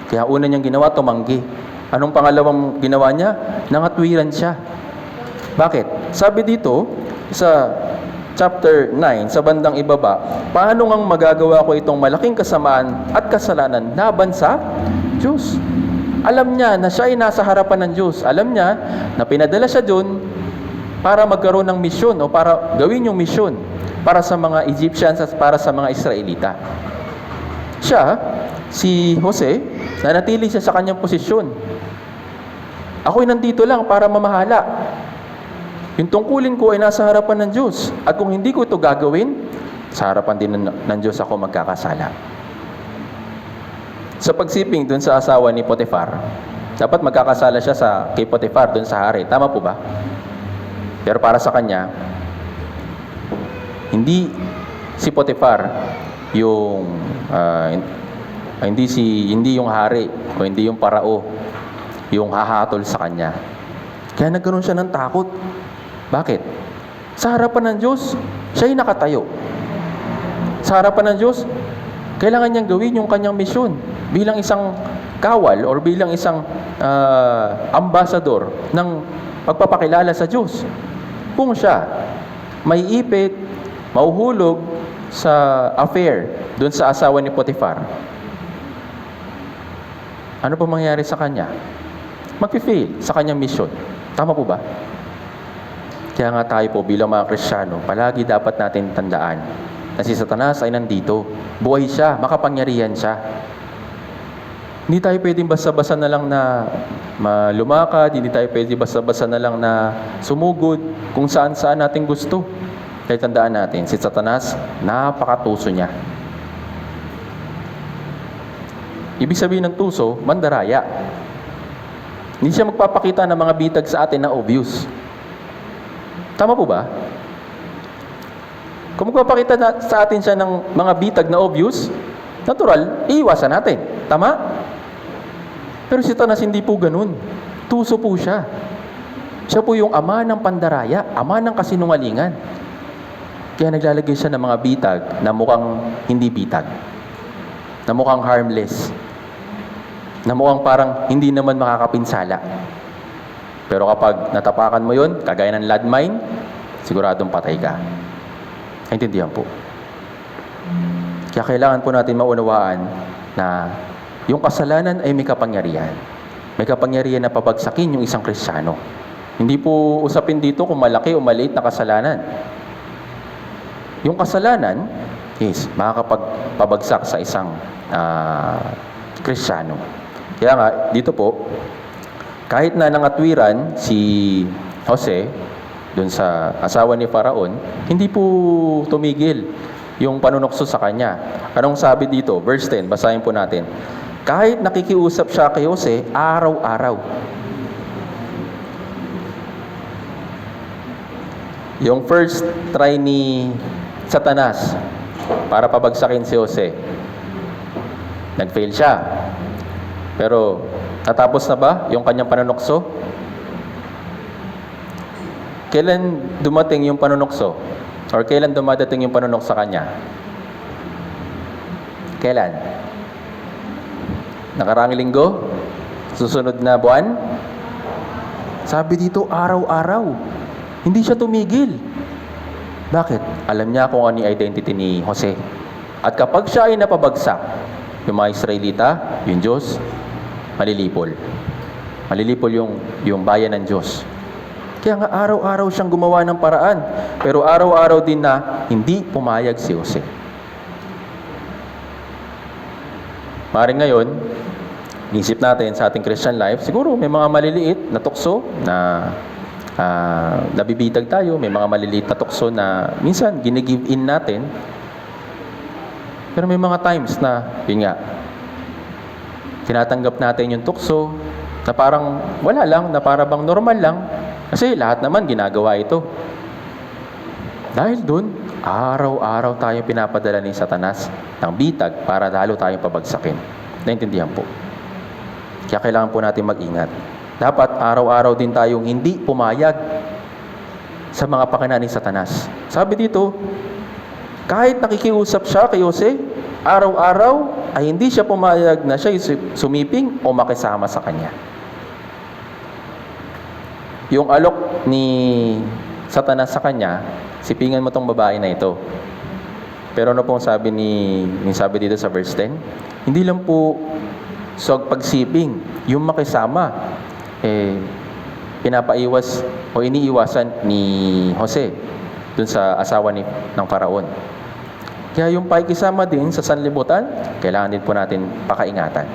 Kaya una niyang ginawa, tumanggi. Anong pangalawang ginawa niya? Nangatwiran siya. Bakit? Sabi dito, sa chapter 9, sa bandang ibaba, paano ngang magagawa ko itong malaking kasamaan at kasalanan laban sa Diyos? Alam niya na siya ay nasa harapan ng Diyos. Alam niya na pinadala siya doon para magkaroon ng misyon o para gawin yung misyon para sa mga Egyptians at para sa mga Israelita. Siya, si Jose, nanatili siya sa kanyang posisyon. Ako'y nandito lang para mamahala. Yung tungkulin ko ay nasa harapan ng Diyos. At kung hindi ko ito gagawin, sa harapan din ng Diyos ako magkakasala. Sa pagsiping dun sa asawa ni Potiphar, dapat magkakasala siya kay Potiphar dun sa hari. Tama po ba? Pero para sa kanya, hindi si Potiphar yung hindi yung hari o hindi yung parao yung hahatol sa kanya. Kaya nagkaroon siya ng takot. Bakit? Sa harapan ng Diyos, siya'y nakatayo. Sa harapan ng Diyos, kailangan niyang gawin yung kanyang misyon bilang isang kawal or bilang isang ambassador ng pagpapakilala sa Diyos. Kung siya may ipit, mauhulog sa affair doon sa asawa ni Potiphar, ano po mangyayari sa kanya? Mag-fail sa kanyang mission. Tama po ba? Kaya nga tayo po bilang mga Kristiyano, palagi dapat natin tandaan na si Satanas ay nandito. Buhay siya, makapangyarihan siya. Hindi tayo pwedeng basta-basta na lang na lumakad, hindi tayo pwedeng basta-basta na lang na sumugod kung saan-saan natin gusto. Kaya tandaan natin, si Satanas, napakatuso niya. Ibig sabihin ng tuso, mandaraya. Hindi siya magpapakita ng mga bitag sa atin na obvious. Tama po ba? Kung magpapakita sa atin siya ng mga bitag na obvious, natural, iiwasan natin. Tama? Pero si Satanas hindi po ganun. Tuso po siya. Siya po yung ama ng pandaraya, ama ng kasinungalingan. Kaya naglalagay siya ng mga bitag na mukhang hindi bitag, na mukhang harmless, na mukhang parang hindi naman makakapinsala. Pero kapag natapakan mo yun, kagaya ng landmine, siguradong patay ka. Naintindihan po. Kaya kailangan po natin maunawaan na yung kasalanan ay may kapangyarihan. May kapangyarihan na pabagsakin yung isang Kristiyano. Hindi po usapin dito kung malaki o maliit na kasalanan. Yung kasalanan is makakapagpabagsak sa isang Kristiyano. Kaya nga, dito po, kahit na nangatwiran si Jose, dun sa asawa ni Faraon, hindi po tumigil yung panunokso sa kanya. Anong sabi dito? Verse 10, basahin po natin. Kahit nakikiusap siya kay Jose, araw-araw. Yung first try ni Satanas para pabagsakin si Jose, nag-fail siya. Pero natapos na ba yung kanyang panunokso? Kailan dumating yung panunokso? Or kailan dumadating yung panunokso sa kanya? Kailan? Nakaraang linggo? Susunod na buwan? Sabi dito, araw-araw. Hindi siya tumigil. Bakit? Alam niya kung ano yung identity ni Jose. At kapag siya ay napabagsak, yung mga Israelita, yung Diyos, malilipol. Malilipol yung bayan ng Diyos. Kaya nga araw-araw siyang gumawa ng paraan. Pero araw-araw din na hindi pumayag si Jose. Maring ngayon, isip natin sa ating Christian life, siguro may mga maliliit na tukso na nabibitag tayo, may mga maliliit na tukso na minsan ginigive in natin. Pero may mga times na, yun nga, tinatanggap natin yung tukso na parang wala lang, na parang bang normal lang. Kasi lahat naman ginagawa ito. Dahil dun, araw-araw tayong pinapadala ni Satanas ng bitag para lalo tayong pabagsakin. Naintindihan po. Kaya kailangan po natin mag-ingat. Dapat araw-araw din tayong hindi pumayag sa mga pakana ni Satanas. Sabi dito, kahit nakikiusap siya kay Jose, araw-araw ay hindi siya pumayag na siya sumiping o makisama sa kanya. Yung alok ni Satanas sa kanya, sipingan mo tong babae na ito. Pero ano pong sabi sabi dito sa verse 10? Hindi lang po pagsiping, yung makisama, pinapaiwas o iniiwasan ni Jose dun sa asawa ng Faraon. Kaya yung pakikisama din sa sanlibutan, kailangan din po natin pakaingatan.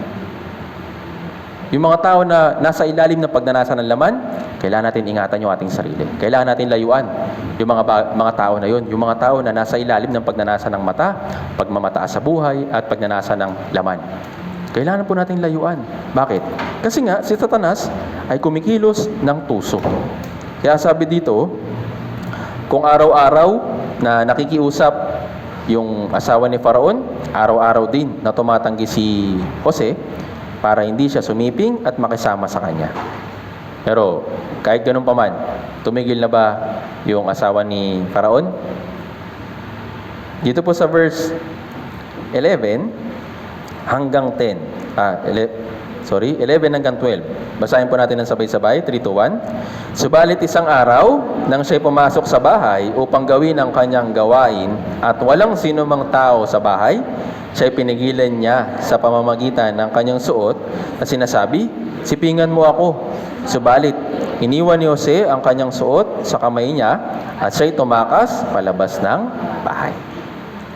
Yung mga tao na nasa ilalim ng pagnanasa ng laman, kailangan natin ingatan yung ating sarili. Kailangan natin layuan yung mga tao na yun. Yung mga tao na nasa ilalim ng pagnanasa ng mata, pagmamataas sa buhay, at pagnanasa ng laman. Kailangan po natin layuan. Bakit? Kasi nga, si Satanas ay kumikilos ng tuso. Kaya sabi dito, kung araw-araw na nakikiusap yung asawa ni Faraon, araw-araw din na tumatanggi si Jose para hindi siya sumiping at makisama sa kanya. Pero kahit ganun pa man, tumigil na ba yung asawa ni Faraon? Dito po sa verse 11 hanggang 11 hanggang 12. Basahin po natin ng sabay-sabay, 3, 2, 1. Subalit isang araw, nang siya'y pumasok sa bahay upang gawin ang kanyang gawain at walang sino mang tao sa bahay, siya'y pinigilan niya sa pamamagitan ng kanyang suot na sinasabi, sipingan mo ako. Subalit, iniwan ni Jose ang kanyang suot sa kamay niya at siya'y tumakas palabas ng bahay.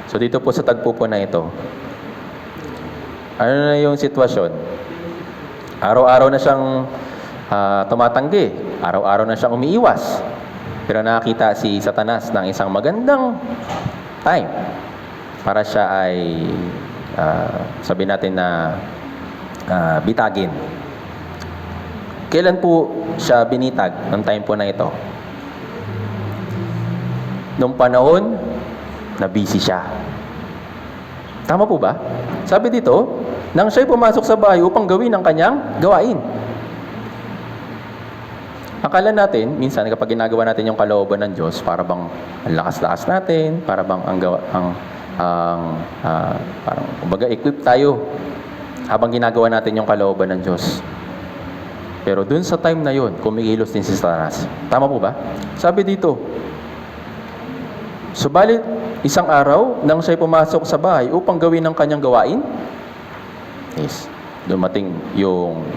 So dito po sa tagpo po na ito, ano na yung sitwasyon? Araw-araw na siyang tumatanggi. Araw-araw na siyang umiiwas. Pero nakakita si Satanas ng isang magandang time para siya ay sabihin natin na bitagin. Kailan po siya binitag ng time po na ito? Nung panahon na busy siya. Tama po ba? Sabi dito, nang siya'y pumasok sa bahay upang gawin ang kanyang gawain. Akala natin, minsan kapag ginagawa natin yung kalooban ng Diyos, para bang ang lakas-lakas natin, para bang parang kumbaga equip tayo habang ginagawa natin yung kalooban ng Diyos. Pero dun sa time na yun, kumikilos din si Satanas. Tama po ba? Sabi dito, subalit isang araw nang siya'y pumasok sa bahay upang gawin ang kanyang gawain, yes, dumating yung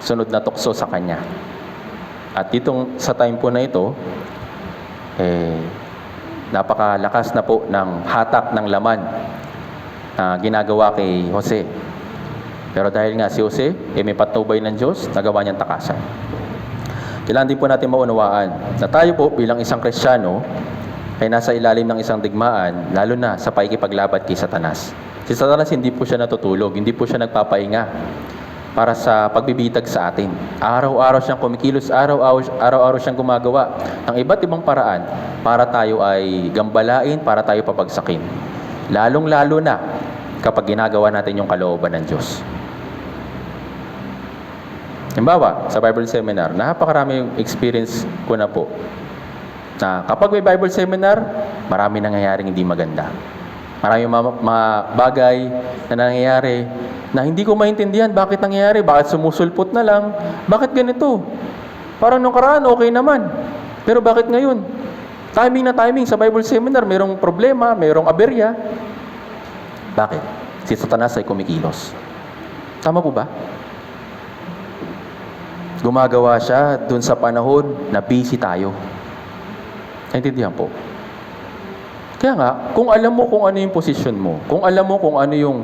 sunod na tukso sa kanya. At ditong sa time po na ito, napakalakas na po ng hatak ng laman na ginagawa kay Jose. Pero dahil nga si Jose, may patnubay ng Diyos, nagawa niyang takasan. Kailangan din po natin maunawaan na tayo po bilang isang Kristiyano ay nasa ilalim ng isang digmaan, lalo na sa pakikipaglaban kay Satanas. Si Satanas hindi po siya natutulog, hindi po siya nagpapahinga para sa pagbibitag sa atin. Araw-araw siyang kumikilos, araw-araw siyang gumagawa ng iba't ibang paraan para tayo ay gambalain, para tayo pabagsakin. Lalong-lalo na kapag ginagawa natin yung kalooban ng Diyos. Halimbawa, sa Bible seminar, napakarami yung experience ko na po na kapag may Bible seminar, marami nangyayaring hindi maganda. Marami mga bagay na nangyayari na hindi ko maintindihan bakit nangyayari, bakit sumusulpot na lang, bakit ganito? Parang nung karaan, okay naman. Pero bakit ngayon? Timing na timing sa Bible seminar, mayroong problema, mayroong aberya. Bakit? Si Satanas ay kumikilos. Tama po ba? Gumagawa siya dun sa panahon na busy tayo. Naintindihan po? Kaya nga, kung alam mo kung ano yung position mo, kung alam mo kung ano yung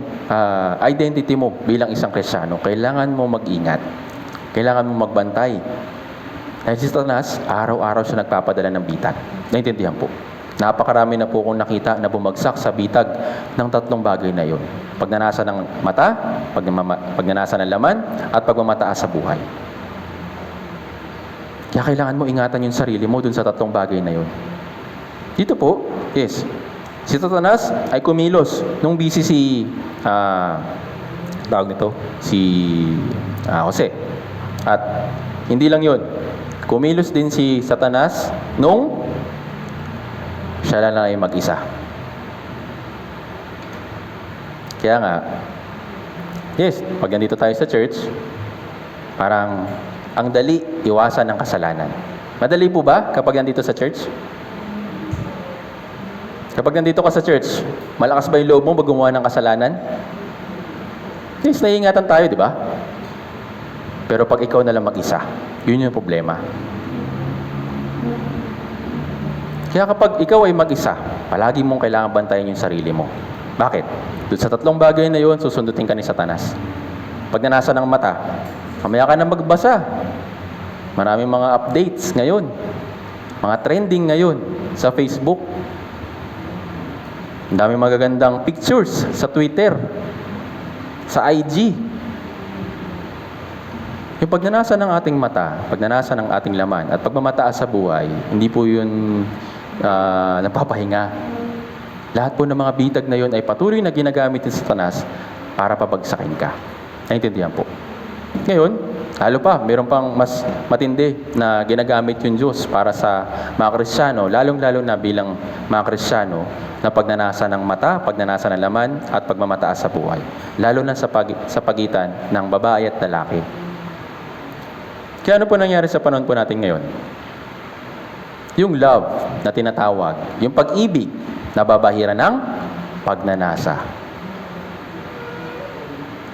identity mo bilang isang Kristiyano, kailangan mo mag-ingat. Kailangan mo magbantay. Dahil si Satanas, araw-araw siya nagpapadala ng bitag. Naintindihan po? Napakarami na po kong nakita na bumagsak sa bitag ng tatlong bagay na yun. Pagnanasa ng mata, pagnanasa ng laman, at pagmamataas sa buhay. Kaya kailangan mo ingatan yung sarili mo dun sa tatlong bagay na yun. Dito po, yes, si Satanas ay kumilos nung busy si Jose. At hindi lang yun, kumilos din si Satanas nung siya lang ay mag-isa. Kaya nga, yes, pag nandito tayo sa church, parang ang dali iwasan ng kasalanan. Madali po ba kapag nandito sa church? Kapag nandito ka sa church, malakas ba yung loob mo pag gumawa ng kasalanan? Yes, naiingatan tayo, di ba? Pero pag ikaw na lang mag-isa, yun yung problema. Kaya kapag ikaw ay mag-isa, palagi mong kailangan bantayan yung sarili mo. Bakit? Doon sa tatlong bagay na yun, susundutin ka ni Satanas. Pag nanasa ng mata, mamaya ka na magbasa. Maraming mga updates ngayon. Mga trending ngayon sa Facebook. Ang daming magagandang pictures sa Twitter, sa IG. Yung pagnanasa ng ating mata, pagnanasa ng ating laman, at pagmamataas sa buhay, hindi po yun napapahinga. Lahat po ng mga bitag na yun ay patuloy na ginagamit ni Satanas para pabagsakin ka. Naintindihan po. Ngayon, lalo pa, mayroon pang mas matindi na ginagamit yung Diyos para sa mga Kristiyano, lalong-lalo na bilang mga Kristiyano, na pagnanasa ng mata, pagnanasa ng laman, at pagmamataas sa buhay. Lalo na sa pagitan ng babae at lalaki. Kaya ano po nangyari sa panahon po natin ngayon? Yung love na tinatawag, yung pag-ibig na babahira ng pagnanasa.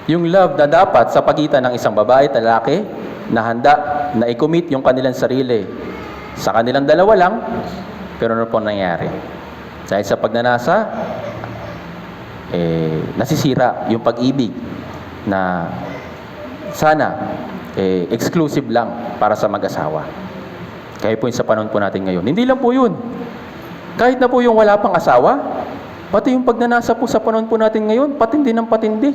Yung love na dapat sa pagitan ng isang babae at lalaki na handa na i-commit yung kanilang sarili sa kanilang dalawa lang, pero ano po nangyari? Dahil sa pagnanasa, nasisira yung pag-ibig na sana exclusive lang para sa mag-asawa. Kaya po yung sa panahon po natin ngayon. Hindi lang po yun. Kahit na po yung wala pang asawa, pati yung pagnanasa po sa panahon po natin ngayon, patindi ng patindi.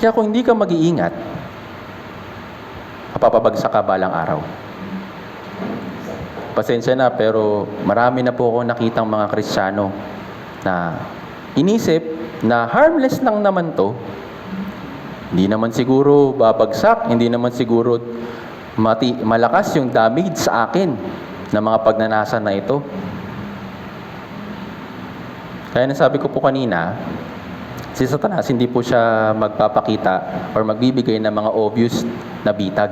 Kaya kung hindi ka mag-iingat, mapapabagsak ka balang araw. Pasensya na, pero marami na po ako nakitang mga Kristiyano na inisip na harmless lang naman to. Hindi naman siguro babagsak, hindi naman siguro malakas yung damage sa akin ng mga pagnanasa na ito. Kaya nasabi ko po kanina, si Satanas hindi po siya magpapakita or magbibigay ng mga obvious na bitag.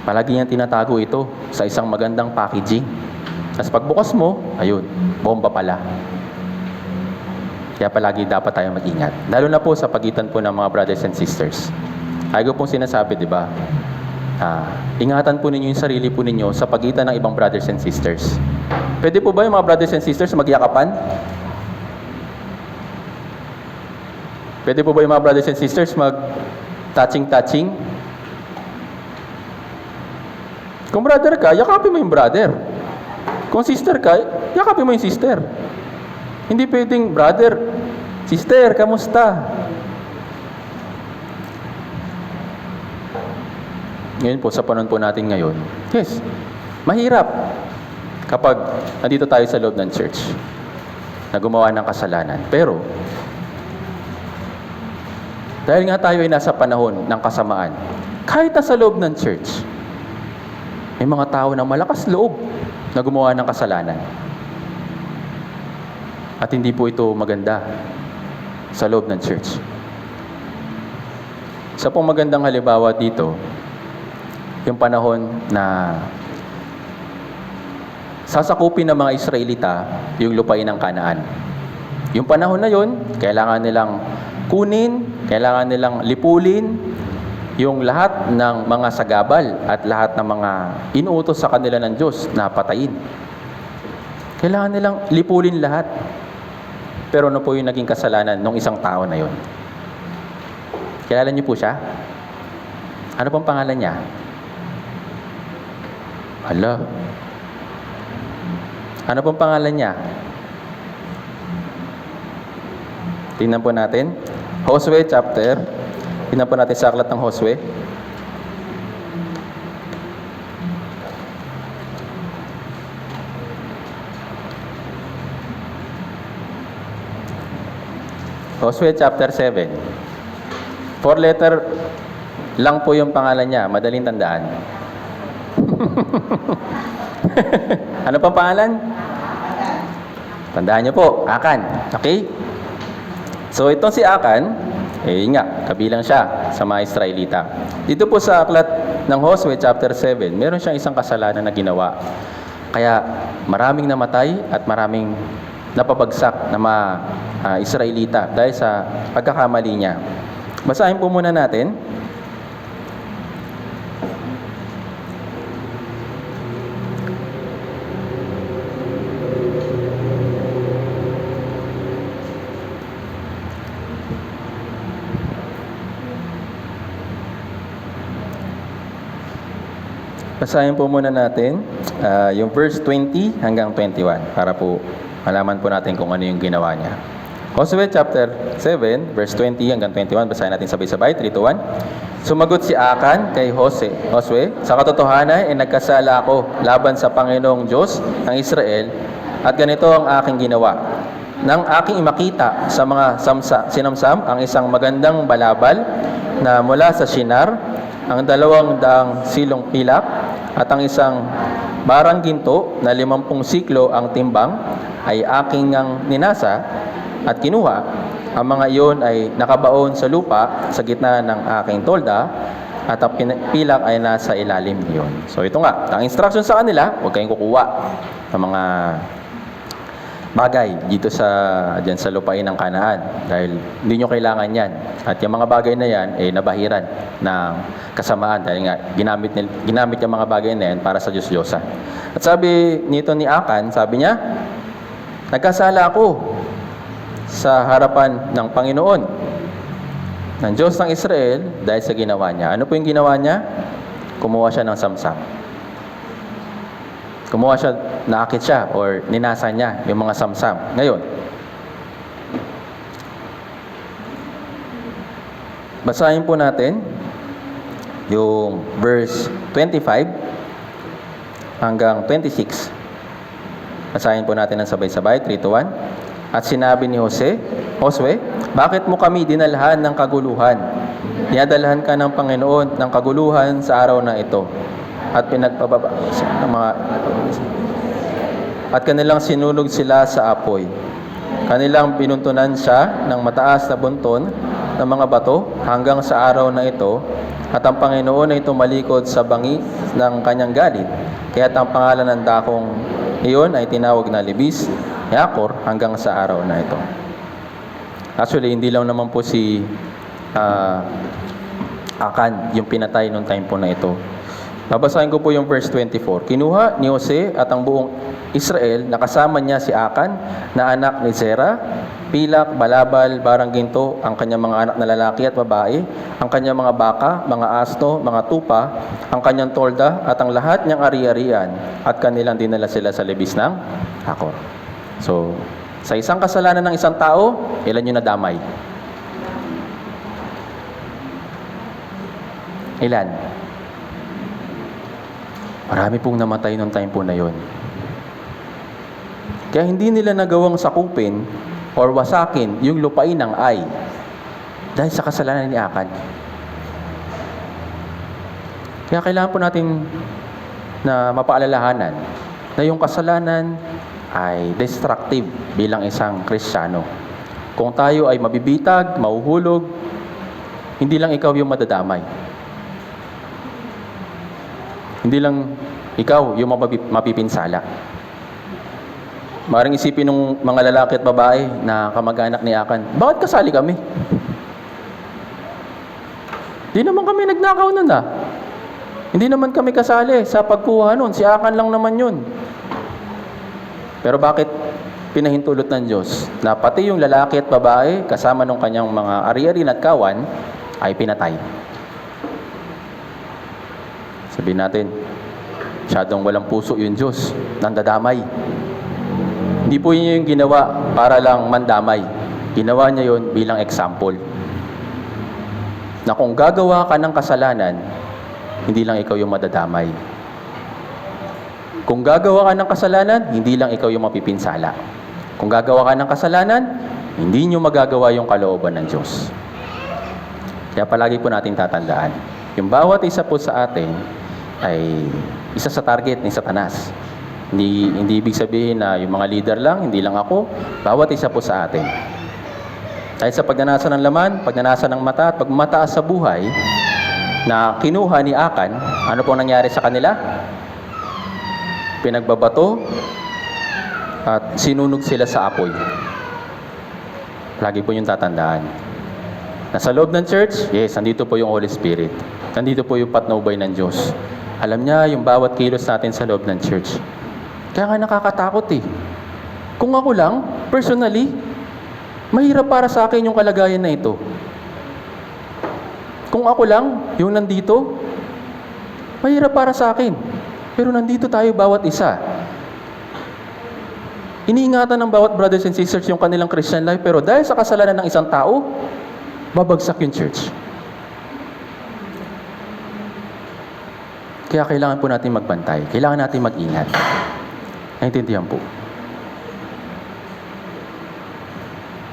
Palagi niyang tinatago ito sa isang magandang packaging. Tapos pagbukas mo, ayun, bomba pala. Kaya palagi dapat tayo mag-ingat. Lalo na po sa pagitan po ng mga brothers and sisters. Ay ko pong sinasabi, di ba? Ingatan po ninyo yung sarili po ninyo sa pagitan ng ibang brothers and sisters. Pwede po ba yung mga brothers and sisters magyakapan? Pwede po ba yung mga brothers and sisters mag-touching-touching? Kung brother ka, yakapin mo yung brother. Kung sister ka, yakapin mo yung sister. Hindi pwedeng, brother, sister, kamusta? Ngayon po, sa panahon po natin ngayon, yes, mahirap kapag nandito tayo sa loob ng church na gumawa ng kasalanan. Pero, dahil nga tayo ay nasa panahon ng kasamaan, kahit na sa loob ng church, may mga tao na malakas loob na gumawa ng kasalanan. At hindi po ito maganda sa loob ng church. Isa pong magandang halimbawa dito, yung panahon na sasakupin ng mga Israelita yung lupain ng Kanaan. Yung panahon na yun, kailangan nilang kunin, kailangan nilang lipulin yung lahat ng mga sagabal at lahat ng mga inuutos sa kanila ng Diyos na patayin. Kailangan nilang lipulin lahat. Pero ano po yung naging kasalanan ng isang tao na yun? Kilala niyo po siya? Ano pong pangalan niya? Hala. Ano pong pangalan niya? Tingnan po natin. Josue chapter. Tingnan po natin sa aklat ng Josue. Josue chapter 7. 4 letter lang po yung pangalan niya. Madaling tandaan. Ano pa pangalan? Tandaan niyo po, Akan. Okay? So itong si Akan, kabilang siya sa mga Israelita. Dito po sa aklat ng Josue chapter 7, meron siyang isang kasalanan na ginawa. Kaya maraming namatay at maraming napabagsak na mga Israelita dahil sa pagkakamali niya. Basahin po muna natin. Basahin po muna natin yung verse 20 hanggang 21 para po malaman po natin kung ano yung ginawa niya. Josue chapter 7, verse 20 hanggang 21. Basahin natin sabay-sabay. 3, 2, 1. Sumagot si Akan kay Josue, sa katotohanan ay nagkasala ako laban sa Panginoong Diyos ng Israel at ganito ang aking ginawa. Nang aking makita sa mga sinamsam ang isang magandang balabal na mula sa Shinar, ang 200 silong pilak at ang isang barang ginto na 50 siklo ang timbang ay aking ninasa at kinuha. Ang mga iyon ay nakabaon sa lupa sa gitna ng aking tolda at ang pilak ay nasa ilalim niyon. So ito nga, ang instruction sa kanila, huwag kayong kukuha ng mga bagay dito diyan sa lupain ng Kanaan dahil hindi nyo kailangan yan. At yung mga bagay na yan ay nabahiran ng kasamaan dahil nga ginamit yung mga bagay na yan para sa Diyos-Diyosan. At sabi nito ni Akan, sabi niya, nagkasala ako sa harapan ng Panginoon ng Diyos ng Israel dahil sa ginawa niya. Ano po yung ginawa niya? Kumuha siya ng samsam. Naakit siya or ninasa niya yung mga samsam. Ngayon, basahin po natin yung verse 25 hanggang 26. Basahin po natin ng sabay-sabay. 3, 2, 1. At sinabi ni Josue, bakit mo kami dinalhan ng kaguluhan Dinadalhan ka ng Panginoon ng kaguluhan sa araw na ito at pinagpababa ng mga at kanilang sinunog sila sa apoy. Kanilang pinuntunan siya ng mataas na bunton ng mga bato hanggang sa araw na ito, at ang Panginoon ay tumalikod sa bangi ng kanyang galit. Kaya't ang pangalan ng dakong iyon ay tinawag na Libis, Yakor, hanggang sa araw na ito. Actually, hindi lang naman po si Akan yung pinatay noong time po na ito. Babasahin ko po yung verse 24. Kinuha ni Jose at ang buong Israel, nakasama niya si Akan na anak ni Zerah, Pilak, Balabal, Barangginto, ang kanyang mga anak na lalaki at babae, ang kanyang mga baka, mga asno, mga tupa, ang kanyang tolda, at ang lahat niyang ari-arian, at kanilang dinala sila sa Libis ng Yakor. So, sa isang kasalanan ng isang tao, ilan yung nadamay? Ilan? Marami pong namatay noong time po na yon. Kaya hindi nila nagawang sakupin or wasakin yung lupain ng Ai dahil sa kasalanan ni Akan. Kaya kailangan po natin na mapaalalahanan na yung kasalanan ay destructive bilang isang Kristiyano. Kung tayo ay mabibitag, mahuhulog, hindi lang ikaw yung madadamay. Hindi lang ikaw yung mapipinsala. Maring isipin ng mga lalaki at babae na kamag-anak ni Akan, bakit kasali kami? Hindi naman kami nagnakaw nun ah. Hindi naman kami kasali sa pagkuha nun. Si Akan lang naman yun. Pero bakit pinahintulot ng Diyos na pati yung lalaki at babae kasama ng kanyang mga ari-arian at kawan ay pinatay? Sabihin natin, masyadong walang puso yung Diyos, nandadamay. Hindi po yun yung ginawa para lang mandamay. Ginawa niya yun bilang example. Na kung gagawa ka ng kasalanan, hindi lang ikaw yung madadamay. Kung gagawa ka ng kasalanan, hindi lang ikaw yung mapipinsala. Kung gagawa ka ng kasalanan, hindi nyo magagawa yung kalooban ng Diyos. Kaya palagi po natin tatandaan, yung bawat isa po sa atin ay isa sa target ni Satanas. Hindi ibig sabihin na yung mga leader lang, hindi lang ako, bawat isa po sa atin. Dahil sa pagnanasa ng laman, pagnanasa ng mata, at pagmataas sa buhay, na kinuha ni Akan, ano pong nangyari sa kanila? Pinagbabato at sinunog sila sa apoy. Lagi po yung tatandaan. Nasa loob ng church, yes, nandito po yung Holy Spirit. Nandito po yung patnubay ng Diyos. Alam niya yung bawat kilos natin sa loob ng church. Kaya nga nakakatakot eh. Kung ako lang, personally, mahirap para sa akin yung kalagayan na ito. Kung ako lang, yung nandito, mahirap para sa akin. Pero nandito tayo bawat isa. Iniingatan ng bawat brothers and sisters yung kanilang Christian life, pero dahil sa kasalanan ng isang tao, babagsak yung church. Kaya kailangan po natin magbantay. Kailangan natin mag-ingat. Naintindihan po.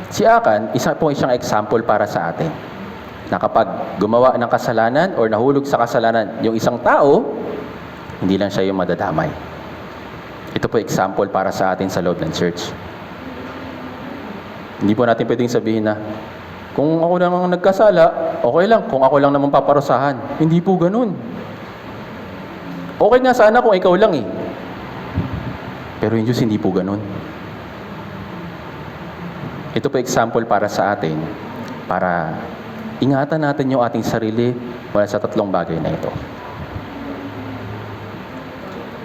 Si Akan, isa po isang example para sa atin. Na kapag gumawa ng kasalanan or nahulog sa kasalanan yung isang tao, hindi lang siya yung madadamay. Ito po example para sa atin sa loob ng church. Hindi po natin pwedeng sabihin na, kung ako lang ang nagkasala, okay lang. Kung ako lang naman paparusahan. Hindi po ganun. Okay nga sana kung ikaw lang eh. Pero yung Diyos hindi po ganun. Ito po example para sa atin, para ingatan natin yung ating sarili mula sa tatlong bagay na ito.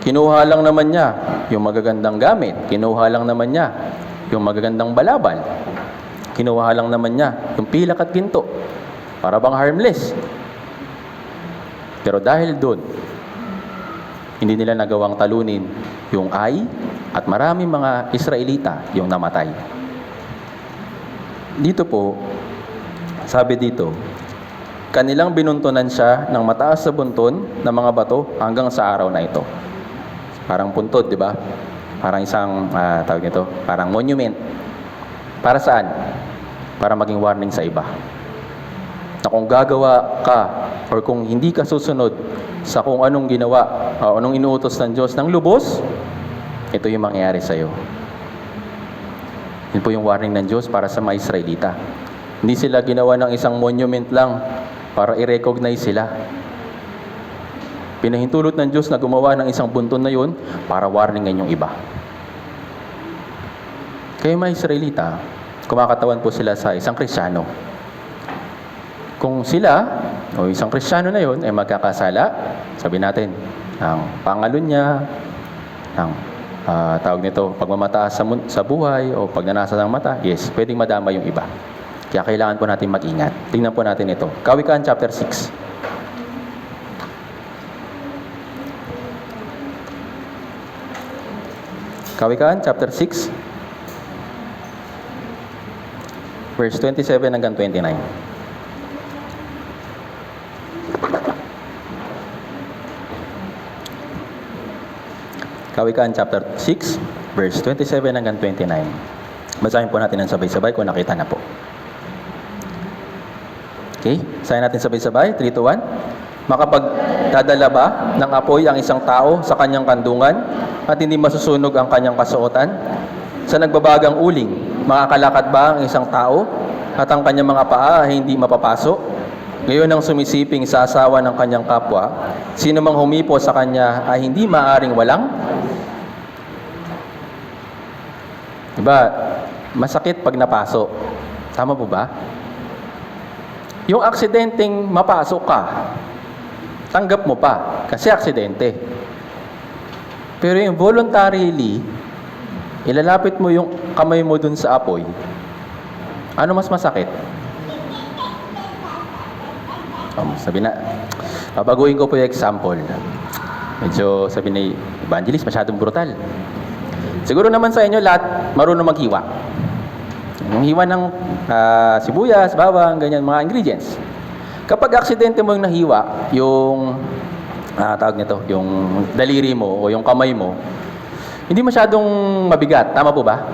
Kinuha lang naman niya yung magagandang gamit. Kinuha lang naman niya yung magagandang balabal. Kinuha lang naman niya yung pilak at ginto. Para bang harmless. Pero dahil doon, hindi nila nagawang talunin yung Ai at maraming mga Israelita yung namatay. Dito po, sabi dito, kanilang binuntunan siya ng mataas sa bunton ng mga bato hanggang sa araw na ito. Parang puntod, di ba? Parang isang, tawag nito, parang monument. Para saan? Para maging warning sa iba. na kung gagawa ka or kung hindi ka susunod sa kung anong ginawa, anong inuutos ng Diyos ng lubos, ito yung mangyayari sa'yo. Yun po yung warning ng Diyos para sa mga Israelita. Hindi sila ginawa ng isang monument lang para i-recognize sila. Pinahintulot ng Diyos na gumawa ng isang bunton na yun para warningan yung iba. Kaya mga Israelita, kumakatawan po sila sa isang Kristiyano. Kung sila, o isang Kristiyano na yun, ay magkakasala, sabi natin, ng pangalon niya, ng tawag nito, pagmamataas sa buhay, o pagnanasa ng mata, yes, pwedeng madama yung iba. Kaya kailangan po natin mag-ingat. Tingnan po natin ito. Kawikaan chapter 6. Kawikaan chapter 6, verse 27 hanggang 29. Kawikaan chapter 6, verse 27 hanggang 29. Basahin po natin ng sabay-sabay kung nakita na po. Okay? Basahin natin sabay-sabay. 3, 2, 1. Makapagdadala ba ng apoy ang isang tao sa kanyang kandungan at hindi masusunog ang kanyang kasuotan? Sa nagbabagang uling, makakalakad ba ang isang tao at ang kanyang mga paa ay hindi mapapaso? Ngayon ang sumisiping sa asawa ng kanyang kapwa, sino mang humipo sa kanya ay hindi maaring walang? Diba, masakit pag napaso. Tama po ba? Yung aksidenteng mapasok ka, tanggap mo pa, kasi aksidente. Pero yung voluntarily, ilalapit mo yung kamay mo dun sa apoy, ano mas masakit? Sabi na, babaguhin ko po yung example. Medyo sabi ni Evangelist, masyadong brutal. Siguro naman sa inyo, lahat marunong maghiwa. Yung hiwa ng sibuyas, bawang, ganyan, mga ingredients. Kapag aksidente mo yung nahiwa, yung tawag nito, yung daliri mo o yung kamay mo, hindi masyadong mabigat. Tama po ba?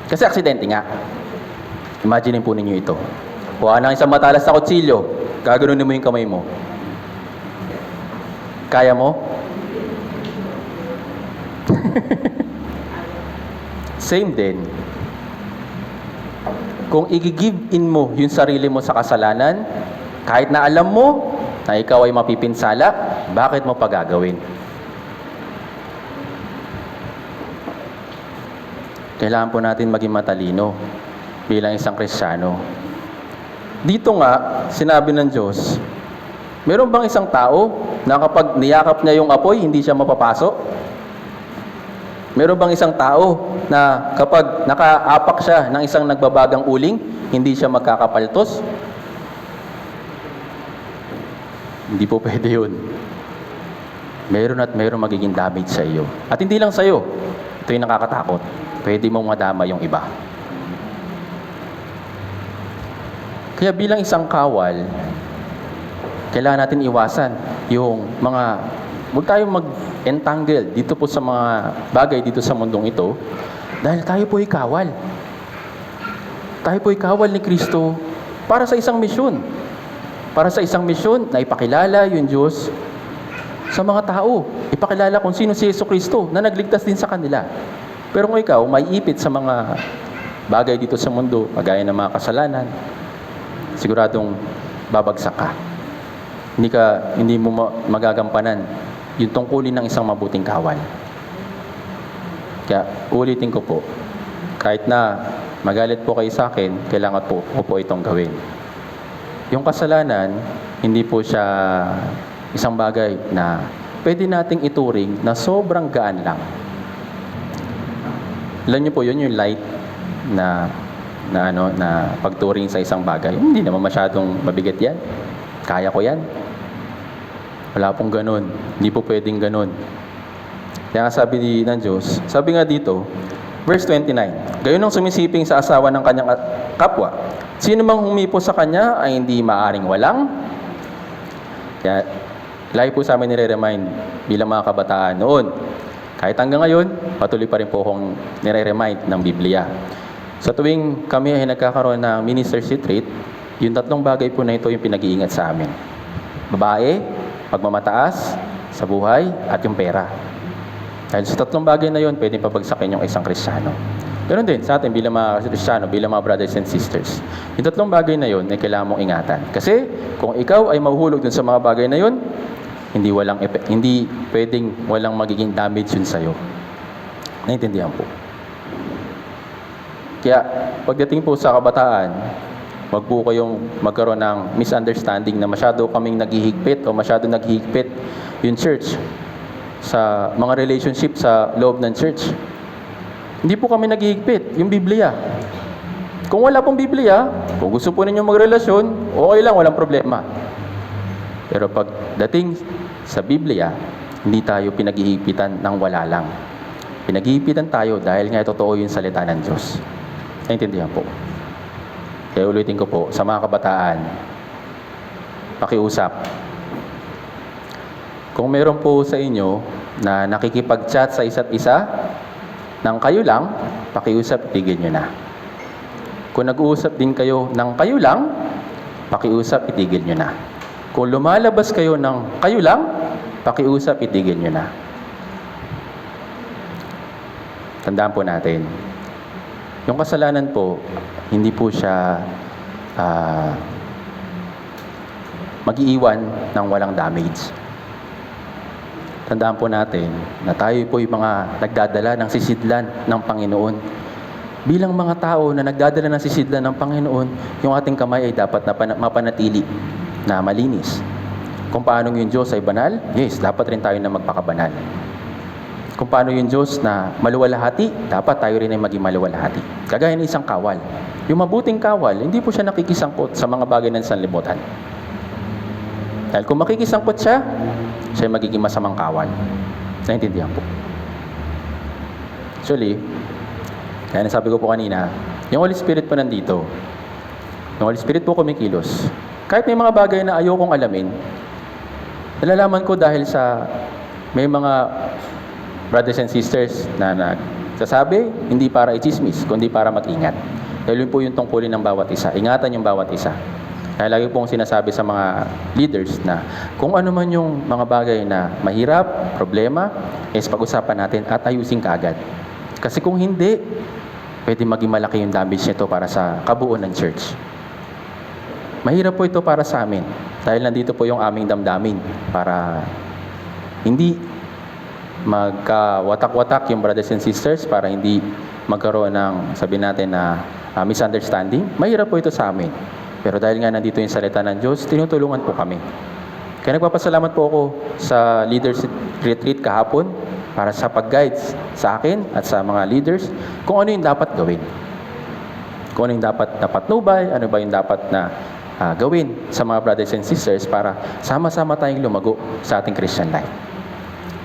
Kasi aksidente nga. Imagine po ninyo ito. Kuha ng isang matalas na kutsilyo, gaganunin mo yung kamay mo. Kaya mo? Same din. Kung i-give in mo yung sarili mo sa kasalanan, kahit na alam mo na ikaw ay mapipinsala, bakit mo pa gagawin? Kailangan po natin maging matalino bilang isang Kristiyano. Dito nga, sinabi ng Diyos, meron bang isang tao na kapag niyakap niya yung apoy, hindi siya mapapasok? Meron bang isang tao na kapag nakaapak siya ng isang nagbabagang uling, hindi siya magkakapaltos? Hindi po pwede yun. Meron at meron magiging damage sa iyo. At hindi lang sa iyo. Ito yung nakakatakot. Pwede mong madama yung iba. Kaya bilang isang kawal, kailangan natin iwasan yung mga, huwag tayong mag-entangle dito po sa mga bagay dito sa mundong ito, dahil tayo po ay kawal. Tayo po ay kawal ni Kristo para sa isang misyon. Para sa isang misyon na ipakilala yung Diyos sa mga tao. Ipakilala kung sino si Jesucristo na nagligtas din sa kanila. Pero kung ikaw, may ipit sa mga bagay dito sa mundo, kagaya ng mga kasalanan, siguradong babagsak ka. Hindi mo magagampanan yung tungkulin ng isang mabuting kawal. Kaya ulitin ko po, kahit na magalit po kayo sa akin, kailangan po itong gawin. Yung kasalanan, hindi po siya isang bagay na pwede nating ituring na sobrang gaan lang. Alam niyo po, yun yung light na pagturing sa isang bagay. Hindi naman masyadong mabigat yan. Kaya ko yan. Wala pong ganun. Hindi po pwedeng ganun. Kaya sabi ng Diyos, sabi nga dito, verse 29, gayon ang sumisiping sa asawa ng kanyang kapwa. Sino mang humipo sa kanya ay hindi maaring walang. Kaya, lagi po sa amin nire-remind bilang mga kabataan noon. Kahit hanggang ngayon, patuloy pa rin po akong nire-remind ng Biblia. Sa tuwing kami ay nagkakaroon ng ministers retreat, Yung tatlong bagay po na ito yung pinag-iingat sa amin. Babae, pagmamataas sa buhay, at yung pera. Dahil sa tatlong bagay na yun, pwedeng pabagsakin yung isang Kristiyano. Ganon din sa atin bilang mga Kristiyano, bilang mga brothers and sisters. Yung tatlong bagay na yun ay kailangan mong ingatan. Kasi kung ikaw ay mahuhulog dun sa mga bagay na yun, hindi pwedeng walang magiging damage yun sa'yo. Naintindihan po. Kaya pagdating po sa kabataan, wag po kayong magkaroon ng misunderstanding na masyado kaming naghihigpit o masyado naghihigpit yung church sa mga relationship sa loob ng church. Hindi po kami naghihigpit, yung Biblia. Kung wala pong Biblia, kung gusto po ninyo magrelasyon, okay lang, walang problema. Pero pagdating sa Biblia, hindi tayo pinaghihigpitan ng wala lang. Pinaghihigpitan tayo dahil nga totoo yung salita ng Diyos. Naintindihan po. Kaya ulitin ko po, sa mga kabataan, pakiusap. Kung meron po sa inyo na nakikipag-chat sa isa't isa, nang kayo lang, pakiusap, itigil nyo na. Kung nag-uusap din kayo ng kayo lang, pakiusap, itigil nyo na. Kung lumalabas kayo ng kayo lang, pakiusap, itigil nyo na. Tandaan po natin, yung kasalanan po, hindi po siya mag-iiwan ng walang damage. Tandaan po natin na tayo po yung mga nagdadala ng sisidlan ng Panginoon. Bilang mga tao na nagdadala ng sisidlan ng Panginoon, yung ating kamay ay dapat na mapanatili na malinis. Kung paano yung Diyos ay banal, yes, dapat rin tayo na magpakabanal. Kung paano yung Diyos na maluwalhati, dapat tayo rin ay maging maluwalhati. Kagaya ng isang kawal. Yung mabuting kawal, hindi po siya nakikisangkot sa mga bagay ng sanlibutan. Dahil kung makikisangkot siya, siya magiging masamang kawal. Naintindihan po. Actually, kaya nasabi ko po kanina, yung Holy Spirit po nandito. Yung Holy Spirit po kumikilos. Kahit may mga bagay na ayokong alamin, nalalaman ko dahil sa may mga brothers and sisters na nagsasabi, hindi para i-chismis, kundi para mag-ingat. Dahil yun po yung tungkulin ng bawat isa. Ingatan yung bawat isa. Kaya lagi pong sinasabi sa mga leaders na kung ano man yung mga bagay na mahirap, problema, is pag-usapan natin at ayusin kaagad. Kasi kung hindi, pwede maging malaki yung damage nito para sa kabuuan ng church. Mahirap po ito para sa amin. Dahil nandito po yung aming damdamin para hindi magkawatak-watak yung brothers and sisters, para hindi magkaroon ng, sabihin natin na misunderstanding. Mahirap po ito sa amin. Pero dahil nga nandito yung salita ng Diyos, tinutulungan po kami. Kaya nagpapasalamat po ako sa leaders retreat kahapon para sa pag-guide sa akin at sa mga leaders kung ano yung dapat gawin. Kung ano yung dapat nubay, ano ba yung dapat na gawin sa mga brothers and sisters para sama-sama tayong lumago sa ating Christian life.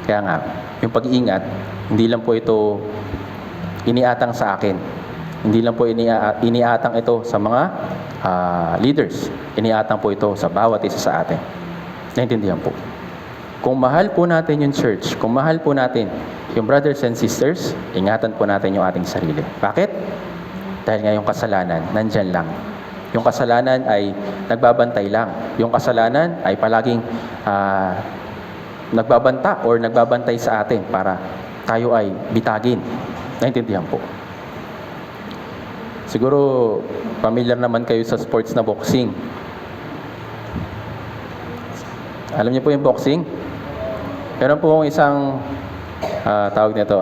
Kaya nga, yung pag-iingat, hindi lang po ito iniatang sa akin. Hindi lang po iniatang ito sa mga leaders. Iniatang po ito sa bawat isa sa atin. Naintindihan po. Kung mahal po natin yung church, kung mahal po natin yung brothers and sisters, ingatan po natin yung ating sarili. Bakit? Dahil nga yung kasalanan, nandyan lang. Yung kasalanan ay nagbabantay lang. Yung kasalanan ay palaging nagbabanta or nagbabantay sa atin para tayo ay bitagin. Naintindihan po. Siguro, familiar naman kayo sa sports na boxing. Alam niyo po yung boxing? Meron po isang tawag nito,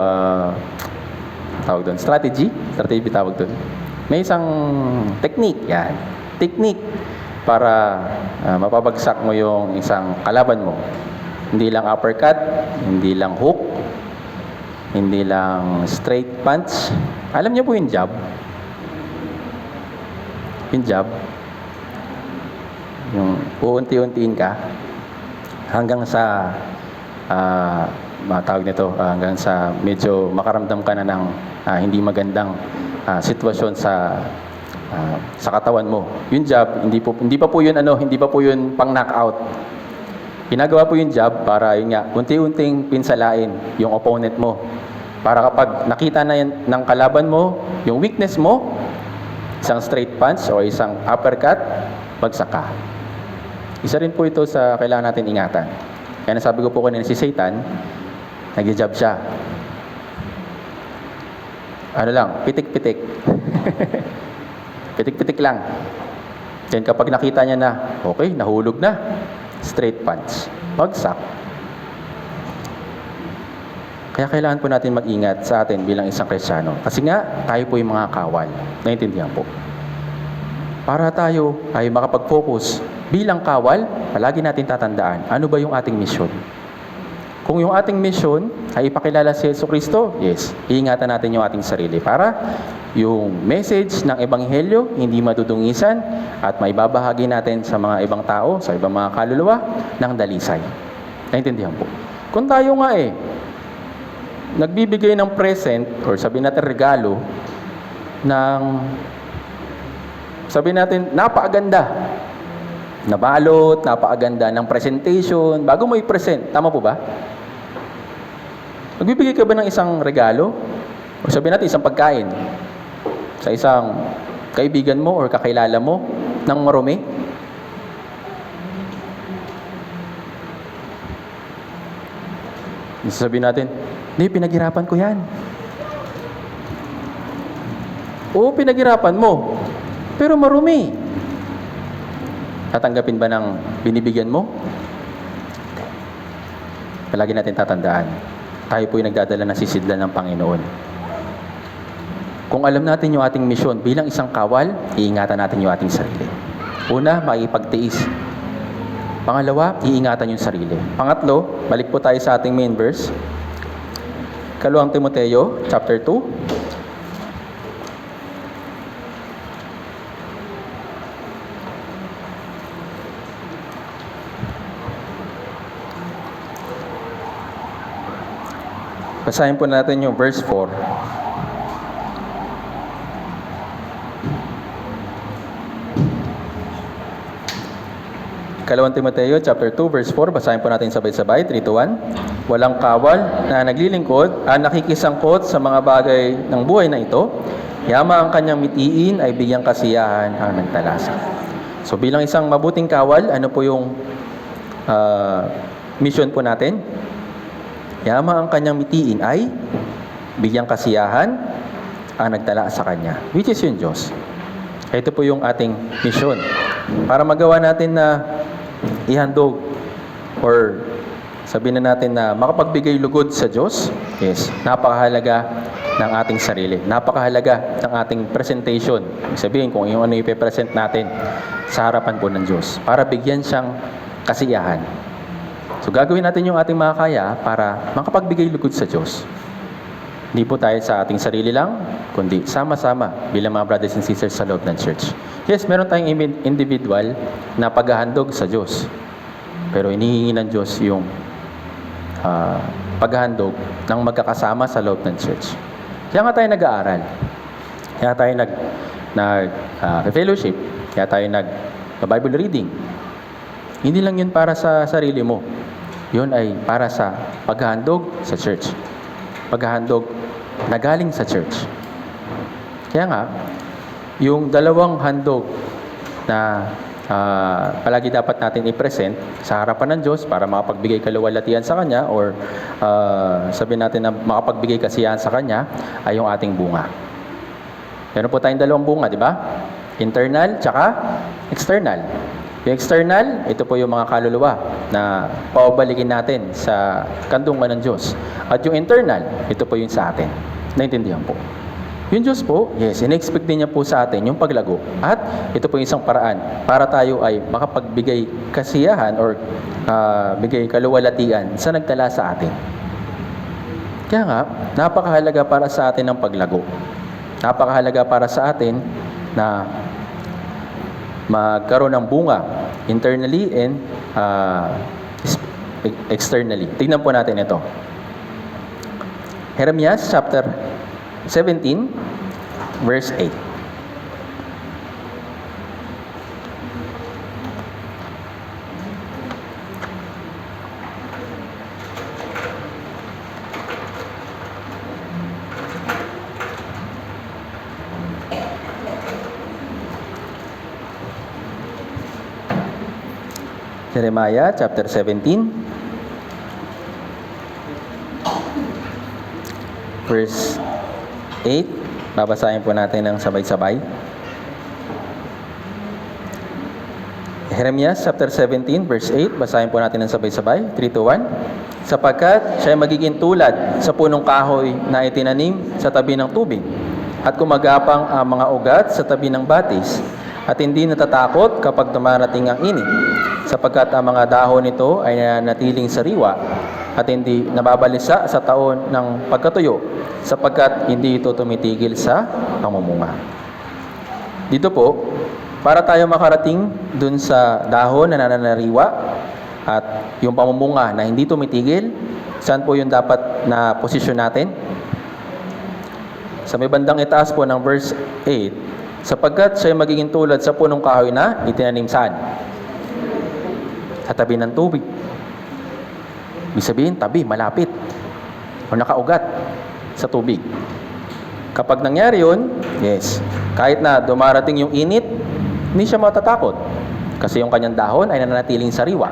tawag doon, strategy tawag doon. May isang technique, yan. Technique para mapabagsak mo yung isang kalaban mo. Hindi lang uppercut, hindi lang hook, hindi lang straight punch. Alam niyo po yung jab? Yung jab, yung uunti-untiin ka hanggang sa tawag nito, hanggang sa medyo makaramdam ka na ng hindi magandang sitwasyon sa katawan mo. Yung jab, hindi pa po yun pang knockout. Ginagawa po yung jab para yun nga, unti-unting pinsalain yung opponent mo. Para kapag nakita na yan ng kalaban mo, yung weakness mo, Isang straight punch o isang uppercut, bagsak ka. Isa rin po ito sa kailangan natin ingatan. Kaya nasabi ko po kanina si Satan, nag-jab siya. Ano lang, pitik-pitik. Pitik-pitik lang. Then kapag nakita niya na, okay, nahulog na, straight punch, bagsak. Kaya kailangan po natin mag-ingat sa atin bilang isang Kristiyano. Kasi nga, tayo po yung mga kawal. Naintindihan po. Para tayo ay makapag-focus bilang kawal, palagi natin tatandaan, ano ba yung ating misyon? Kung yung ating misyon ay ipakilala si Jesucristo, yes, iingatan natin yung ating sarili para yung message ng Ebanghelyo hindi madudungisan at maibabahagi natin sa mga ibang tao, sa ibang mga kaluluwa ng dalisay. Naintindihan po. Kung tayo nga nagbibigay ng present or sabihin natin regalo ng sabihin natin napakaganda, nabalot, napakaganda ng presentation bago mo i-present, tama po ba? Magbibigay ka ba ng isang regalo o sabihin natin isang pagkain sa isang kaibigan mo or kakilala mo ng marumi? Sabihin natin, hindi, pinaghirapan ko yan. Oo, pinaghirapan mo. Pero marumi. Tatanggapin ba ng binibigyan mo? Palagi natin tatandaan. Tayo po yung nagdadala ng sisidlan ng Panginoon. Kung alam natin yung ating misyon bilang isang kawal, iingatan natin yung ating sarili. Una, makipagtiis. Pangalawa, iingatan yung sarili. Pangatlo, balik po tayo sa ating main verse. 2 Timoteo, chapter 2. Basahin po natin yung verse 4. Kalawang Timoteo, chapter 2, verse 4. Basahin po natin sabay-sabay. 3, 2, 1. Walang kawal na naglilingkod, nakikisangkot sa mga bagay ng buhay na ito. Yama ang kanyang mitiin ay bigyang kasiyahan ang nagtalasa. So bilang isang mabuting kawal, ano po yung mission po natin? Yama ang kanyang mitiin ay bigyang kasiyahan ang nagtala sa kanya, which is yung Diyos. Ito po yung ating mission. Para magawa natin na ihandog or sabihin na natin na makapagbigay lugod sa Diyos, yes, napakahalaga ng ating sarili. Napakahalaga ng ating presentation. Sabihin kung yung ano ipe-present natin sa harapan po ng Diyos para bigyan siyang kasiyahan. So gagawin natin yung ating makakaya para makapagbigay lugod sa Diyos. Hindi po tayo sa ating sarili lang, kundi sama-sama bilang mga brothers and sisters sa loob ng church. Yes, meron tayong individual na paghahandog sa Diyos. Pero inihingi ng Diyos yung paghahandog ng magkakasama sa loob ng church. Kaya nga tayo nag-aaral. Kaya tayo nag-fellowship. Kaya tayo nag-Bible reading. Hindi lang yun para sa sarili mo. Yun ay para sa paghahandog sa church. Paghahandog na galing sa church. Kaya nga, yung dalawang handog na palagi dapat natin i-present sa harapan ng Diyos para makapagbigay kaluwalhatian sa Kanya or sabihin natin na makapagbigay kasiyahan sa Kanya ay yung ating bunga. Meron po tayong dalawang bunga, di ba? Internal tsaka external. Yung external, ito po yung mga kaluluwa na paubalikin natin sa kandungan ng Diyos. At yung internal, ito po yung sa atin. Naintindihan po. Yung Diyos po, yes, in-expect din niya po sa atin yung paglago. At ito po yung isang paraan para tayo ay makapagbigay kasiyahan or bigay kaluwalhatian sa nagtala sa atin. Kaya nga, napakahalaga para sa atin ang paglago. Napakahalaga para sa atin na magkaroon ng bunga internally and externally. Tingnan po natin ito. Jeremias chapter 17 verse 8. Jeremiah chapter 17, verse 8. Babasahin po natin ng sabay-sabay. Jeremiah chapter 17, verse 8. Basahin po natin ng sabay-sabay. 3, 2, 1. Sapagkat siya magiging tulad sa punong kahoy na itinanim sa tabi ng tubig, at kumagapang ang mga ugat sa tabi ng batis, at hindi natatakot kapag dumarating ang init, sapagkat ang mga dahon nito ay nanatiling sariwa at hindi nababalisa sa taon ng pagkatuyo, sapagkat hindi ito tumitigil sa pamumunga. Dito po, para tayo makarating dun sa dahon na nananariwa at yung pamumunga na hindi tumitigil, saan po yung dapat na posisyon natin? Sa may bandang itaas po ng verse 8, sapagkat siya magiging tulad sa punong kahoy na itinanim saan? Sa tabi ng tubig. Ibig sabihin, tabi, malapit. O nakaugat sa tubig. Kapag nangyari yun, yes, kahit na dumarating yung init, hindi siya matatakot. Kasi yung kanyang dahon ay nananatiling sariwa.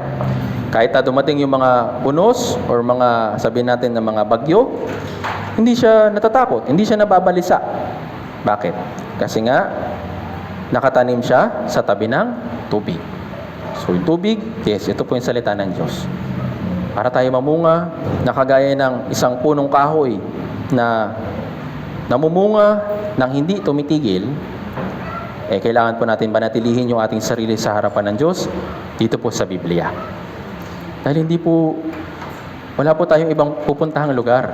Kahit na dumating yung mga unos or mga, sabihin natin, na mga bagyo, hindi siya natatakot, hindi siya nababalisa. Bakit? Kasi nga, nakatanim siya sa tabi ng tubig. So, yung tubig, yes, ito po yung salita ng Diyos. Para tayo mamunga, nakagaya ng isang punong kahoy na namumunga nang hindi tumitigil, kailangan po natin banatilihin yung ating sarili sa harapan ng Diyos dito po sa Biblia. Dahil wala po tayong ibang pupuntahang lugar.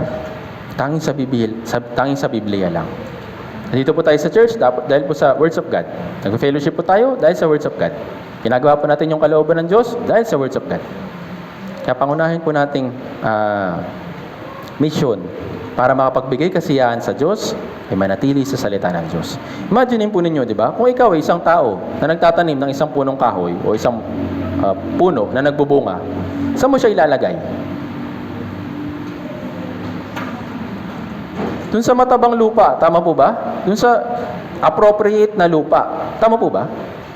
Tanging sa Biblia lang. Dito po tayo sa church dahil po sa Words of God. Nag-fellowship po tayo dahil sa Words of God. Ginagawa po natin yung kalooban ng Diyos dahil sa Words of God. Kaya pangunahin po nating mission para makapagbigay kasiyahan sa Diyos ay manatili sa salita ng Diyos. Imagine po ninyo, di ba? Kung ikaw ay isang tao na nagtatanim ng isang punong kahoy o isang puno na nagbubunga, saan mo siya ilalagay? Doon sa matabang lupa, tama po ba? Doon sa appropriate na lupa, tama po ba?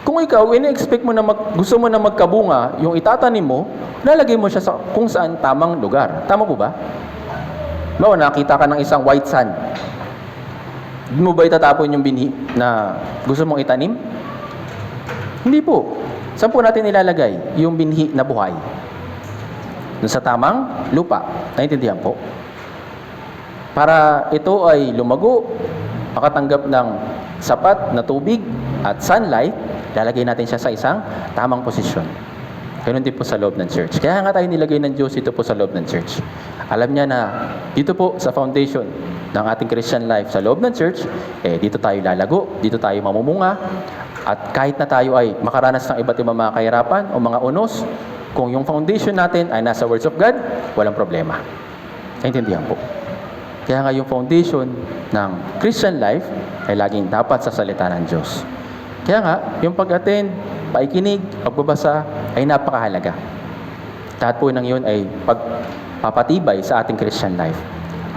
Kung ikaw, ini-expect mo na gusto mo na magkabunga, yung itatanim mo, lalagay mo siya sa kung saan tamang lugar. Tama po ba? Bawa, nakita ka ng isang white sand. Hindi mo ba itatapon yung binhi na gusto mong itanim? Hindi po. Saan po natin ilalagay yung binhi na buhay? Doon sa tamang lupa. Naintindihan po? Para ito ay lumago, makatanggap ng sapat na tubig at sunlight, lalagay natin siya sa isang tamang posisyon. Ganun din po sa loob ng church. Kaya nga tayo nilagay ng Diyos dito po sa loob ng church. Alam niya na dito po sa foundation ng ating Christian life sa loob ng church, dito tayo lalago, dito tayo mamumunga, at kahit na tayo ay makaranas ng iba't ibang mga kahirapan o mga unos, kung yung foundation natin ay nasa Words of God, walang problema. Naintindihan po. Kaya nga yung foundation ng Christian life ay laging dapat sa salita ng Diyos. Kaya nga, yung pag-attend, paikinig, pagbabasa ay napakahalaga. Lahat po ng yun ay pagpapatibay sa ating Christian life.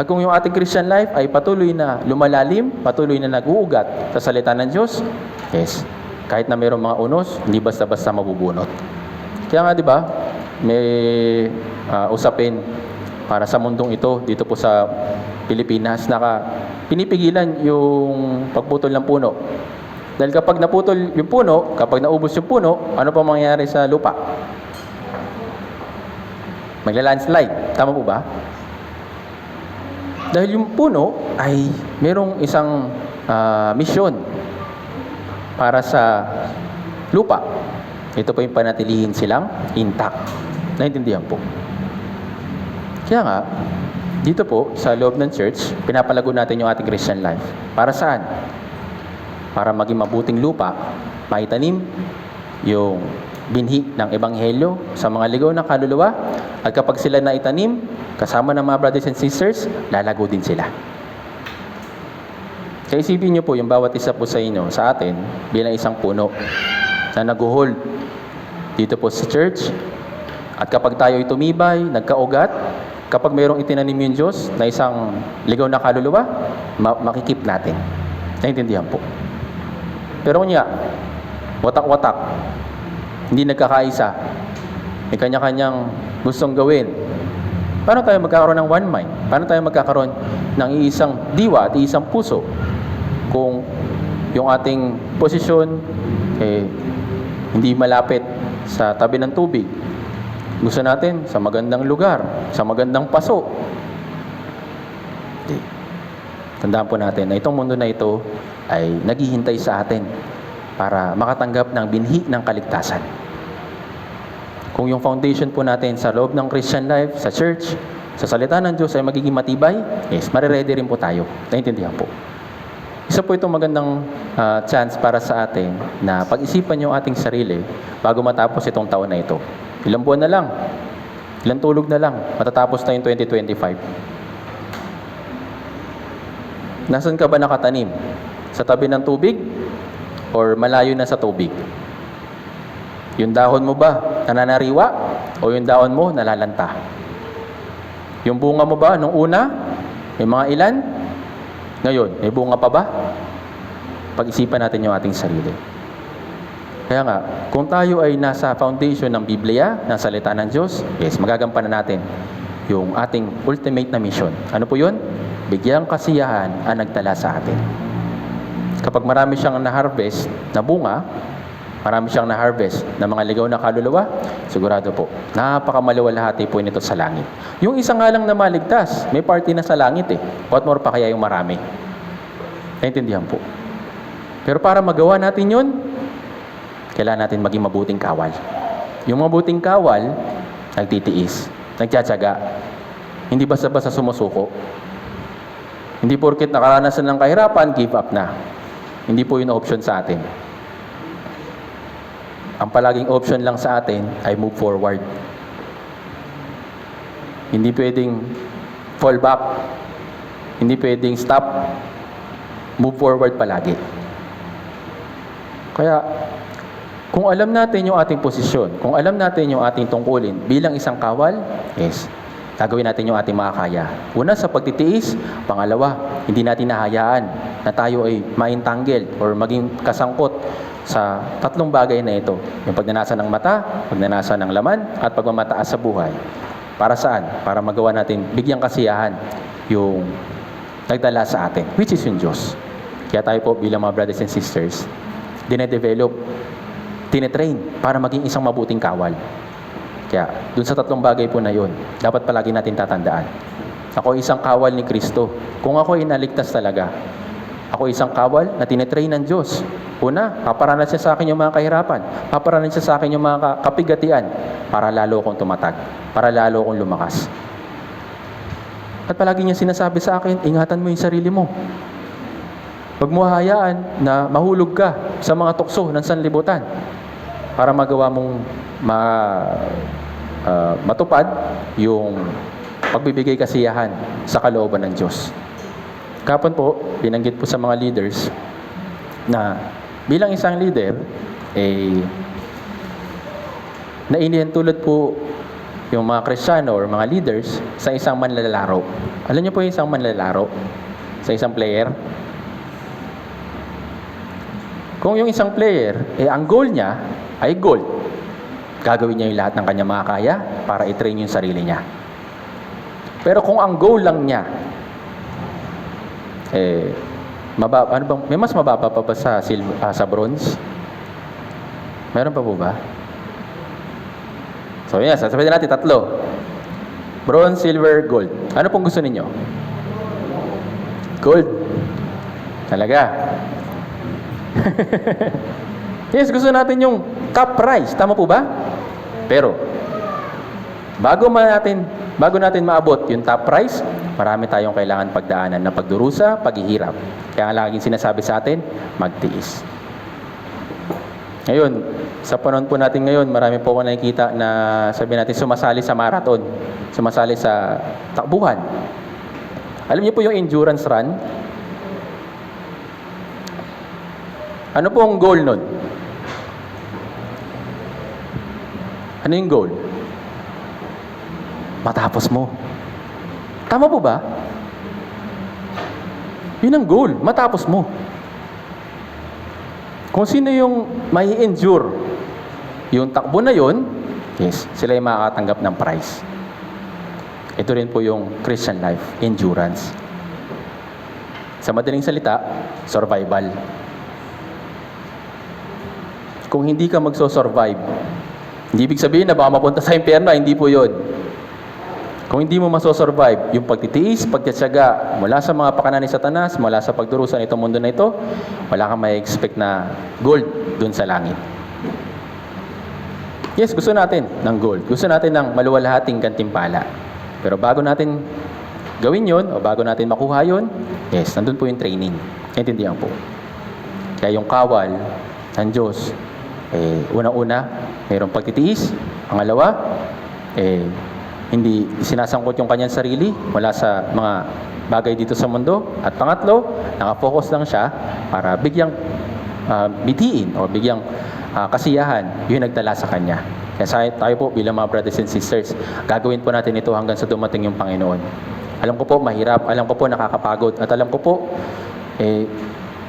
At kung yung ating Christian life ay patuloy na lumalalim, patuloy na nag-uugat sa salita ng Diyos, yes, kahit na mayroong mga unos, hindi basta-basta mabubunot. Kaya nga, di ba, may usapin para sa mundong ito, dito po sa Pilipinas, pinipigilan yung pagputol ng puno. Dahil kapag naputol yung puno, kapag naubos yung puno, ano pa mangyayari sa lupa? Magla-landslide. Tama po ba? Dahil yung puno ay merong isang misyon para sa lupa. Ito po yung panatilihin silang intact. Naintindihan po. Kaya nga, dito po sa loob ng church, pinapalago natin yung ating Christian life. Para saan? Para maging mabuting lupa, maitanim yung binhi ng Ebanghelyo sa mga ligaw na kaluluwa, at kapag sila naitanim, kasama ng mga brothers and sisters, lalago din sila. Kaya isipin niyo po yung bawat isa po sa inyo, sa atin, bilang isang puno na nag-hold dito po sa church. At kapag tayo ay tumibay, nagkaugat, kapag mayroong itinanim yung Diyos na isang ligaw na kaluluwa, makikip natin. Naintindihan po. Pero kung watak-watak, hindi nagkakaisa, may kanya-kanyang gustong gawin. Paano tayo magkakaroon ng one mind? Paano tayo magkakaroon ng iisang diwa at iisang puso kung yung ating posisyon hindi malapit sa tabi ng tubig? Gusto natin sa magandang lugar, sa magandang paso. Tandaan po natin na itong mundo na ito ay naghihintay sa atin para makatanggap ng binhi ng kaligtasan. Kung yung foundation po natin sa loob ng Christian life, sa church, sa salita ng Diyos ay magiging matibay, yes, mariredy rin po tayo. Naintindihan po. Isa po itong magandang chance para sa atin na pag-isipan yung ating sarili bago matapos itong taon na ito. Ilang buwan na lang, ilang tulog na lang, matatapos na yung 2025. Nasaan ka ba nakatanim? Sa tabi ng tubig? Or malayo na sa tubig? Yung dahon mo ba nananariwa? O yung dahon mo nalalanta? Yung bunga mo ba nung una? May mga ilan? Ngayon, may bunga pa ba? Pag-isipan natin yung ating sarili. Kaya nga, kung tayo ay nasa foundation ng Biblia, ng salita ng Diyos, yes, magagampanan natin yung ating ultimate na mission. Ano po yun? Bigyang kasiyahan ang nagtala sa atin. Kapag marami siyang na-harvest na bunga, marami siyang na-harvest na mga ligaw na kaluluwa, sigurado po, napakamalawalhati po nito sa langit. Yung isang nga lang na maligtas, may party na sa langit eh. What more pa kaya yung marami? Naintindihan po. Pero para magawa natin yun, kailangan natin maging mabuting kawal. Yung mabuting kawal, nagtitiis, nagtsatsaga, hindi basta-basta sumusuko. Hindi porket nakaranasan ng kahirapan, give up na. Hindi po yun option sa atin. Ang palaging option lang sa atin ay move forward. Hindi pwedeng fall back. Hindi pwedeng stop. Move forward palagi. Kaya, kung alam natin yung ating posisyon, kung alam natin yung ating tungkulin bilang isang kawal, yes, gagawin natin yung ating makakaya. Una, sa pagtitiis. Pangalawa, hindi natin nahayaan na tayo ay ma-entangle or maging kasangkot sa tatlong bagay na ito. Yung pagnanasa ng mata, pagnanasa ng laman, at pagmamataas sa buhay. Para saan? Para magawa natin bigyang kasiyahan yung nagdala sa atin, which is yung Diyos. Kaya tayo po bilang mga brothers and sisters, dinedevelop, tinetrain para maging isang mabuting kawal. Kaya, dun sa tatlong bagay po na yun, dapat palagi natin tatandaan. Ako isang kawal ni Kristo. Kung ako ay naligtas talaga, ako isang kawal na tinetrain ng Diyos. Una, paparanan siya sa akin yung mga kahirapan. Paparanan siya sa akin yung mga kapigatian para lalo akong tumatag, para lalo akong lumakas. At palagi niya sinasabi sa akin, ingatan mo yung sarili mo. Huwag mo hayaan na mahulog ka sa mga tukso ng sanlibutan para magawa mong matupad yung pagbibigay kasiyahan sa kalooban ng Diyos. Kapon po, binanggit po sa mga leaders na bilang isang leader, nainihintulad po yung mga Kristiyano or mga leaders sa isang manlalaro. Alam niyo po yung isang manlalaro sa isang player? Kung yung isang player, ang goal niya ay gold, gagawin niya yung lahat ng kanyang makakaya para i-train yung sarili niya. Pero kung ang goal lang niya, may mas mababa pa ba sa bronze? Meron pa po ba? So, yan. Sasabihin natin tatlo. Bronze, silver, gold. Ano pong gusto ninyo? Gold. Talaga. Yes, gusto natin yung top prize. Tama po ba? Pero, bago natin maabot yung top prize, marami tayong kailangan pagdaanan na pagdurusa, paghihirap. Kaya ang laging sinasabi sa atin, magtiis. Ngayon, sa panahon po natin ngayon, marami po ako nakikita na sabi natin sumasali sa marathon, sumasali sa takbuhan. Alam niyo po yung endurance run? Ano po ang goal nun? Ano yung goal? Matapos mo. Tama po ba? Yun ang goal, matapos mo. Kung sino yung may endure yung takbo na yun, Yes, sila yung makakatanggap ng prize. Ito rin po yung Christian life, endurance. Sa madaling salita, survival. Kung hindi ka magso-survive, hindi ibig sabihin na baka mapunta sa impyerno, hindi po yun. Kung hindi mo maso-survive, yung pagtitiis, pagtitiyaga, mula sa mga pakanan ni Satanas, mula sa pagdurusa nitong mundo na ito, wala kang may expect na gold dun sa langit. Yes, gusto natin ng gold. Gusto natin ng maluwalhating gantimpala. Pero bago natin gawin yon o bago natin makuha yon, yes, nandun po yung training. Naintindihan po. Kaya yung kawal ng Diyos, unang-una, mayroong pagtitiis. Pangalawa, hindi sinasangkot yung kanyang sarili mula sa mga bagay dito sa mundo. At pangatlo, nakafocus lang siya para bigyang bitiin o bigyang kasiyahan yung nagdala sa kanya. Kaya tayo po bilang mga brothers and sisters, gagawin po natin ito hanggang sa dumating yung Panginoon. Alam ko po mahirap, alam ko po nakakapagod, at alam ko po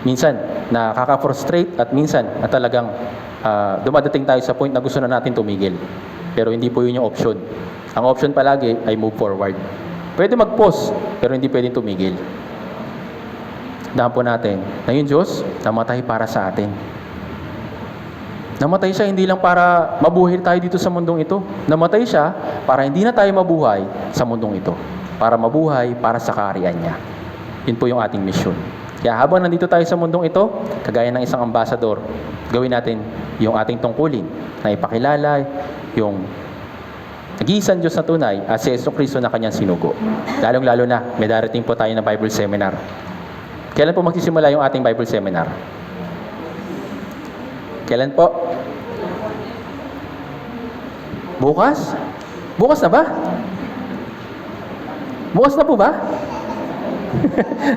minsan nakaka-frustrate at minsan na talagang dumadating tayo sa point na gusto na natin tumigil. Pero hindi po yun yung option. Ang option palagi ay move forward. Pwede mag-pause, pero hindi pwedeng tumigil. Dahan po natin na yung Diyos namatay para sa atin. Namatay siya hindi lang para mabuhay tayo dito sa mundong ito. Namatay siya para hindi na tayo mabuhay sa mundong ito. Para mabuhay para sa kaharian niya. Yun po yung ating mission. Kaya habang nandito tayo sa mundong ito, kagaya ng isang ambasador, gawin natin yung ating tungkulin na ipakilala yung nag-iisang Diyos na tunay at si Jesucristo na kanyang sinugo. Lalong-lalo na, may darating po tayo na Bible seminar. Kailan po magsisimula yung ating Bible seminar? Kailan po? Bukas? Bukas na ba? Bukas na po ba?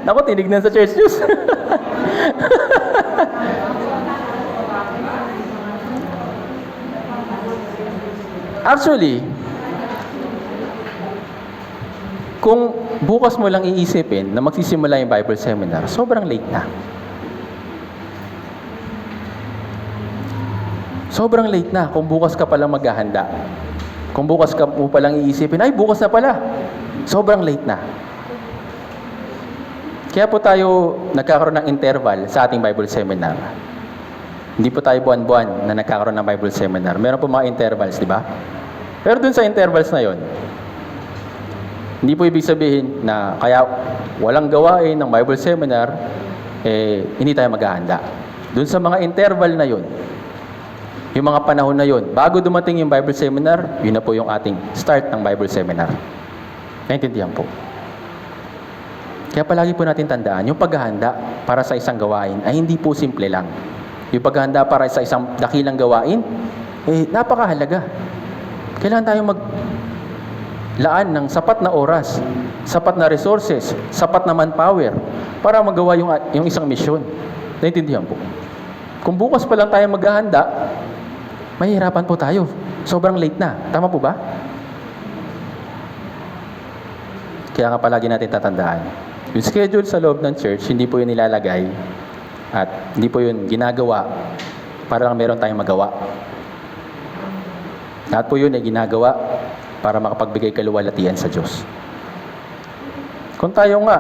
Naku, tinignan sa church news. Actually, kung bukas mo lang iisipin na magsisimula yung Bible seminar, sobrang late na. Sobrang late na kung bukas ka palang maghahanda. Kung bukas ka mo palang iisipin, ay bukas na pala. Sobrang late na. Kaya po tayo nagkakaroon ng interval sa ating Bible seminar. Hindi po tayo buwan-buwan na nagkakaroon ng Bible seminar. Meron po mga intervals, di ba? Pero dun sa intervals na yon, hindi po ibig sabihin na kaya walang gawain ng Bible seminar, hindi tayo maghahanda. Dun sa mga interval na yon, yung mga panahon na yon, bago dumating yung Bible seminar, yun na po yung ating start ng Bible seminar. Naintindihan po. Kaya palagi po natin tandaan, yung paghahanda para sa isang gawain ay hindi po simple lang. Yung paghahanda para sa isang dakilang gawain, napakahalaga. Kailangan tayong maglaan ng sapat na oras, sapat na resources, sapat na manpower para magawa yung isang misyon. Naintindihan po. Kung bukas pa lang tayo maghahanda, mahihirapan po tayo. Sobrang late na. Tama po ba? Kaya nga palagi natin tatandaan. Yung schedule sa loob ng church, hindi po yun nilalagay at hindi po yun ginagawa para lang meron tayong magawa. Lahat po yun ay ginagawa para makapagbigay kaluwalhatian sa Diyos. Kung tayo nga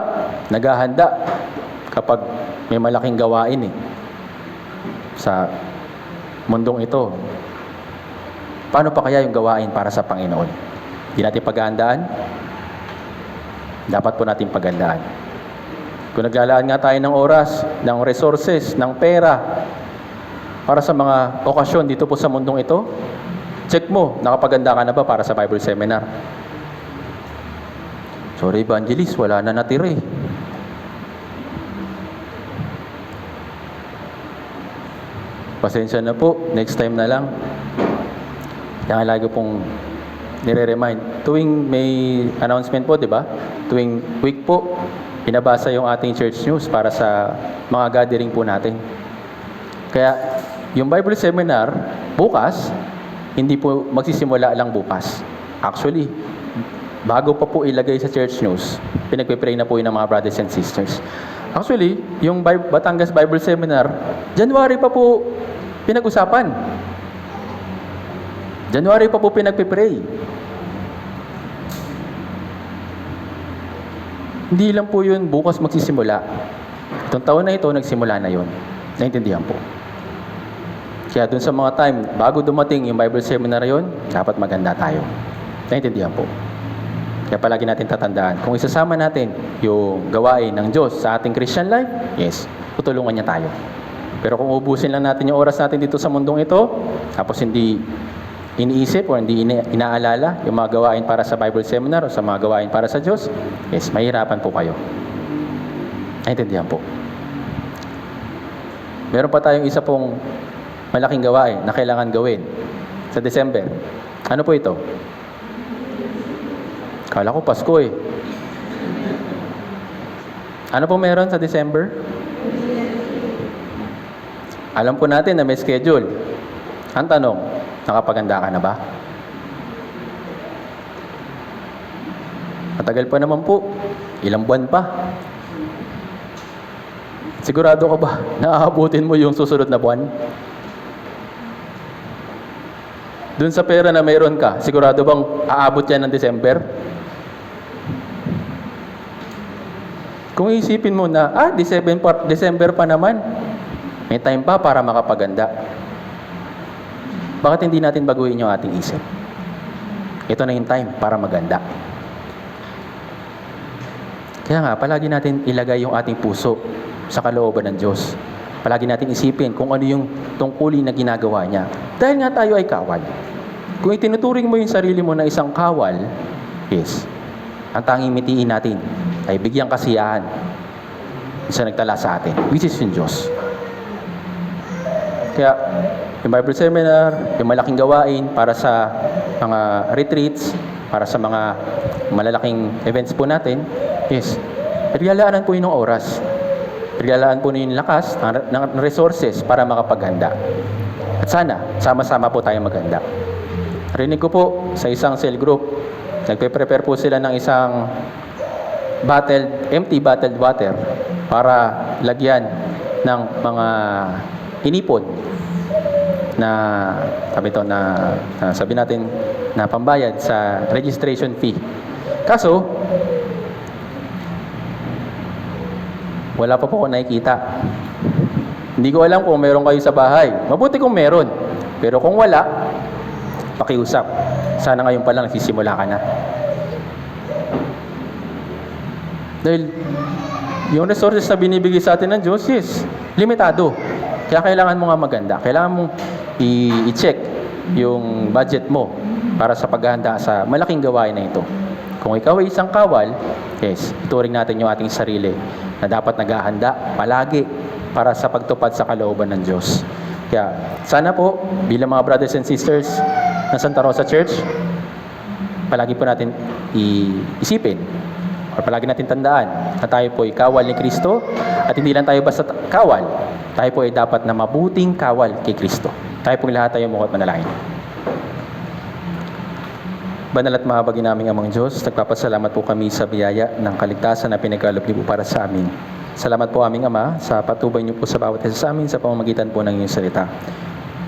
naghahanda kapag may malaking gawain sa mundong ito, paano pa kaya yung gawain para sa Panginoon? Hindi natin paghahandaan? Dapat po natin paghandaan. Kung naglalaan nga tayo ng oras, ng resources, ng pera para sa mga okasyon dito po sa mundong ito, check mo, nakapaghanda ka na ba para sa Bible seminar? Sorry, evangelist, wala na natira eh. Pasensya na po, next time na lang. Kaya lagi pong nire-remind. Tuwing may announcement po, di ba? Tuwing week po, pinabasa yung ating church news para sa mga gathering po natin. Kaya, yung Bible seminar, bukas, hindi po magsisimula lang bukas. Actually, bago pa po ilagay sa church news, pinagpe-pray na po yun ng mga brothers and sisters. Actually, yung Batangas Bible Seminar, January pa po pinag-usapan. January pa po pinagpipray. Hindi lang po yun bukas magsisimula. Itong taon na ito, nagsimula na yun. Naintindihan po. Kaya dun sa mga time, bago dumating yung Bible seminar na yun, dapat maganda tayo. Naintindihan po. Kaya palagi natin tatandaan, kung isasama natin yung gawain ng Diyos sa ating Christian life, yes, tutulungan niya tayo. Pero kung ubusin lang natin yung oras natin dito sa mundong ito, tapos hindi iniisip o hindi inaalala yung mga gawain para sa Bible seminar o sa mga gawain para sa Diyos, yes, mahirapan po kayo. Naintindihan po. Meron pa tayong isa pong malaking gawain na kailangan gawin sa December. Ano po ito? Kala ko Pasko eh. Ano po meron sa December? Alam po natin na may schedule. Ang tanong, nakapaganda ka na ba? Matagal pa naman po. Ilang buwan pa. Sigurado ka ba na aabutin mo yung susunod na buwan? Dun sa pera na mayroon ka, sigurado bang aabot yan ng December? Kung isipin mo na, December pa naman, may time pa para makapaganda. Bakit hindi natin baguhin yung ating isip? Ito na yung time para maganda. Kaya nga, palagi natin ilagay yung ating puso sa kalooban ng Diyos. Palagi natin isipin kung ano yung tungkulin na ginagawa niya. Dahil nga tayo ay kawal. Kung itinuturing mo yung sarili mo na isang kawal, yes, ang tanging mitiin natin ay bigyang kasiyahan sa nagtala sa atin, which is yung Diyos. Kaya, yung Bible seminar, yung malaking gawain para sa mga retreats, para sa mga malalaking events po natin, yes, regalaanan po yun ng oras. Regalaan po ninyo yung lakas ng resources para makapaghanda. At sana, sama-sama po tayo maghanda. Rinig ko po sa isang cell group, nagpe-prepare po sila ng isang empty bottled water para lagyan ng mga inipon na sabi natin na pambayad sa registration fee. Kaso, wala pa po ako nakikita. Hindi ko alam kung meron kayo sa bahay. Mabuti kung meron. Pero kung wala, pakiusap. Sana ngayon pa lang nagsisimula ka na. Dahil yung resources na binibigay sa atin ng Diyos, yes, limitado. Kaya kailangan mo nga maganda. Kailangan mong i-check yung budget mo para sa paghahanda sa malaking gawain na ito. Kung ikaw ay isang kawal, yes, ituring natin yung ating sarili na dapat naghahanda palagi para sa pagtupad sa kalooban ng Diyos. Kaya sana po, bilang mga brothers and sisters ng Santa Rosa Church, palagi po natin iisipin o palagi natin tandaan na tayo po ay kawal ni Kristo at hindi lang tayo basta kawal, tayo po ay dapat na mabuting kawal kay Kristo. Tayo po lahat tayo mukhang manalangin. Banal at mahabagin naming Amang Diyos, nagpapasalamat po kami sa biyaya ng kaligtasan na pinagkaloob niyo po para sa amin. Salamat po aming Ama sa patubay niyo po sa bawat isa sa amin sa pamamagitan po ng iyong salita.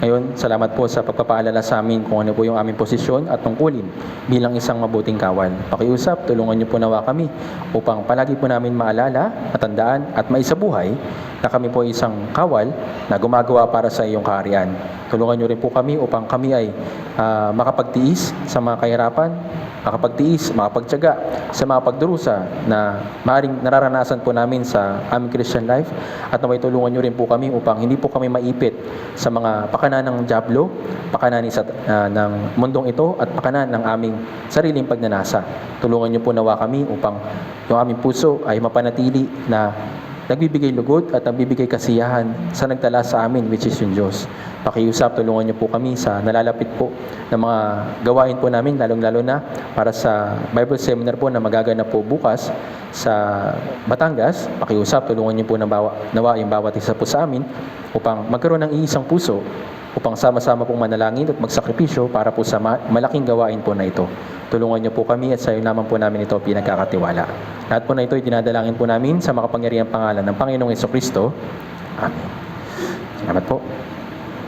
Ngayon, salamat po sa pagpapaalala sa amin kung ano po yung aming posisyon at tungkulin bilang isang mabuting kawal. Pakiusap, tulungan niyo po nawa kami upang palagi po namin maalala, matandaan at maisabuhay na kami po isang kawal na gumagawa para sa iyong kaharian. Tulungan niyo rin po kami upang kami ay makapagtiis sa mga kahirapan, makapagtiyaga sa mga pagdurusa na maaaring nararanasan po namin sa aming Christian life at naway tulungan niyo rin po kami upang hindi po kami maipit sa mga pakanan ng dyablo, pakanan ng mundong ito at pakanan ng aming sariling pagnanasa. Tulungan niyo po nawa kami upang yung aming puso ay mapanatili na nagbibigay lugod at nagbibigay kasiyahan sa nagtala sa amin, which is yung Diyos. Pakiusap, tulungan niyo po kami sa nalalapit po ng mga gawain po namin, lalong-lalo na para sa Bible seminar po na magaganap po bukas sa Batangas. Pakiusap, tulungan niyo po nawa yung bawat isa po sa amin upang magkaroon ng iisang puso upang sama-sama pong manalangin at magsakripisyo para po sa malaking gawain po na ito. Tulungan niyo po kami at sa iyo naman po namin ito pinagkakatiwala. Lahat po na ito ay dinadalangin po namin sa makapangyarihang pangalan ng Panginoong Jesucristo. Amen. Salamat po.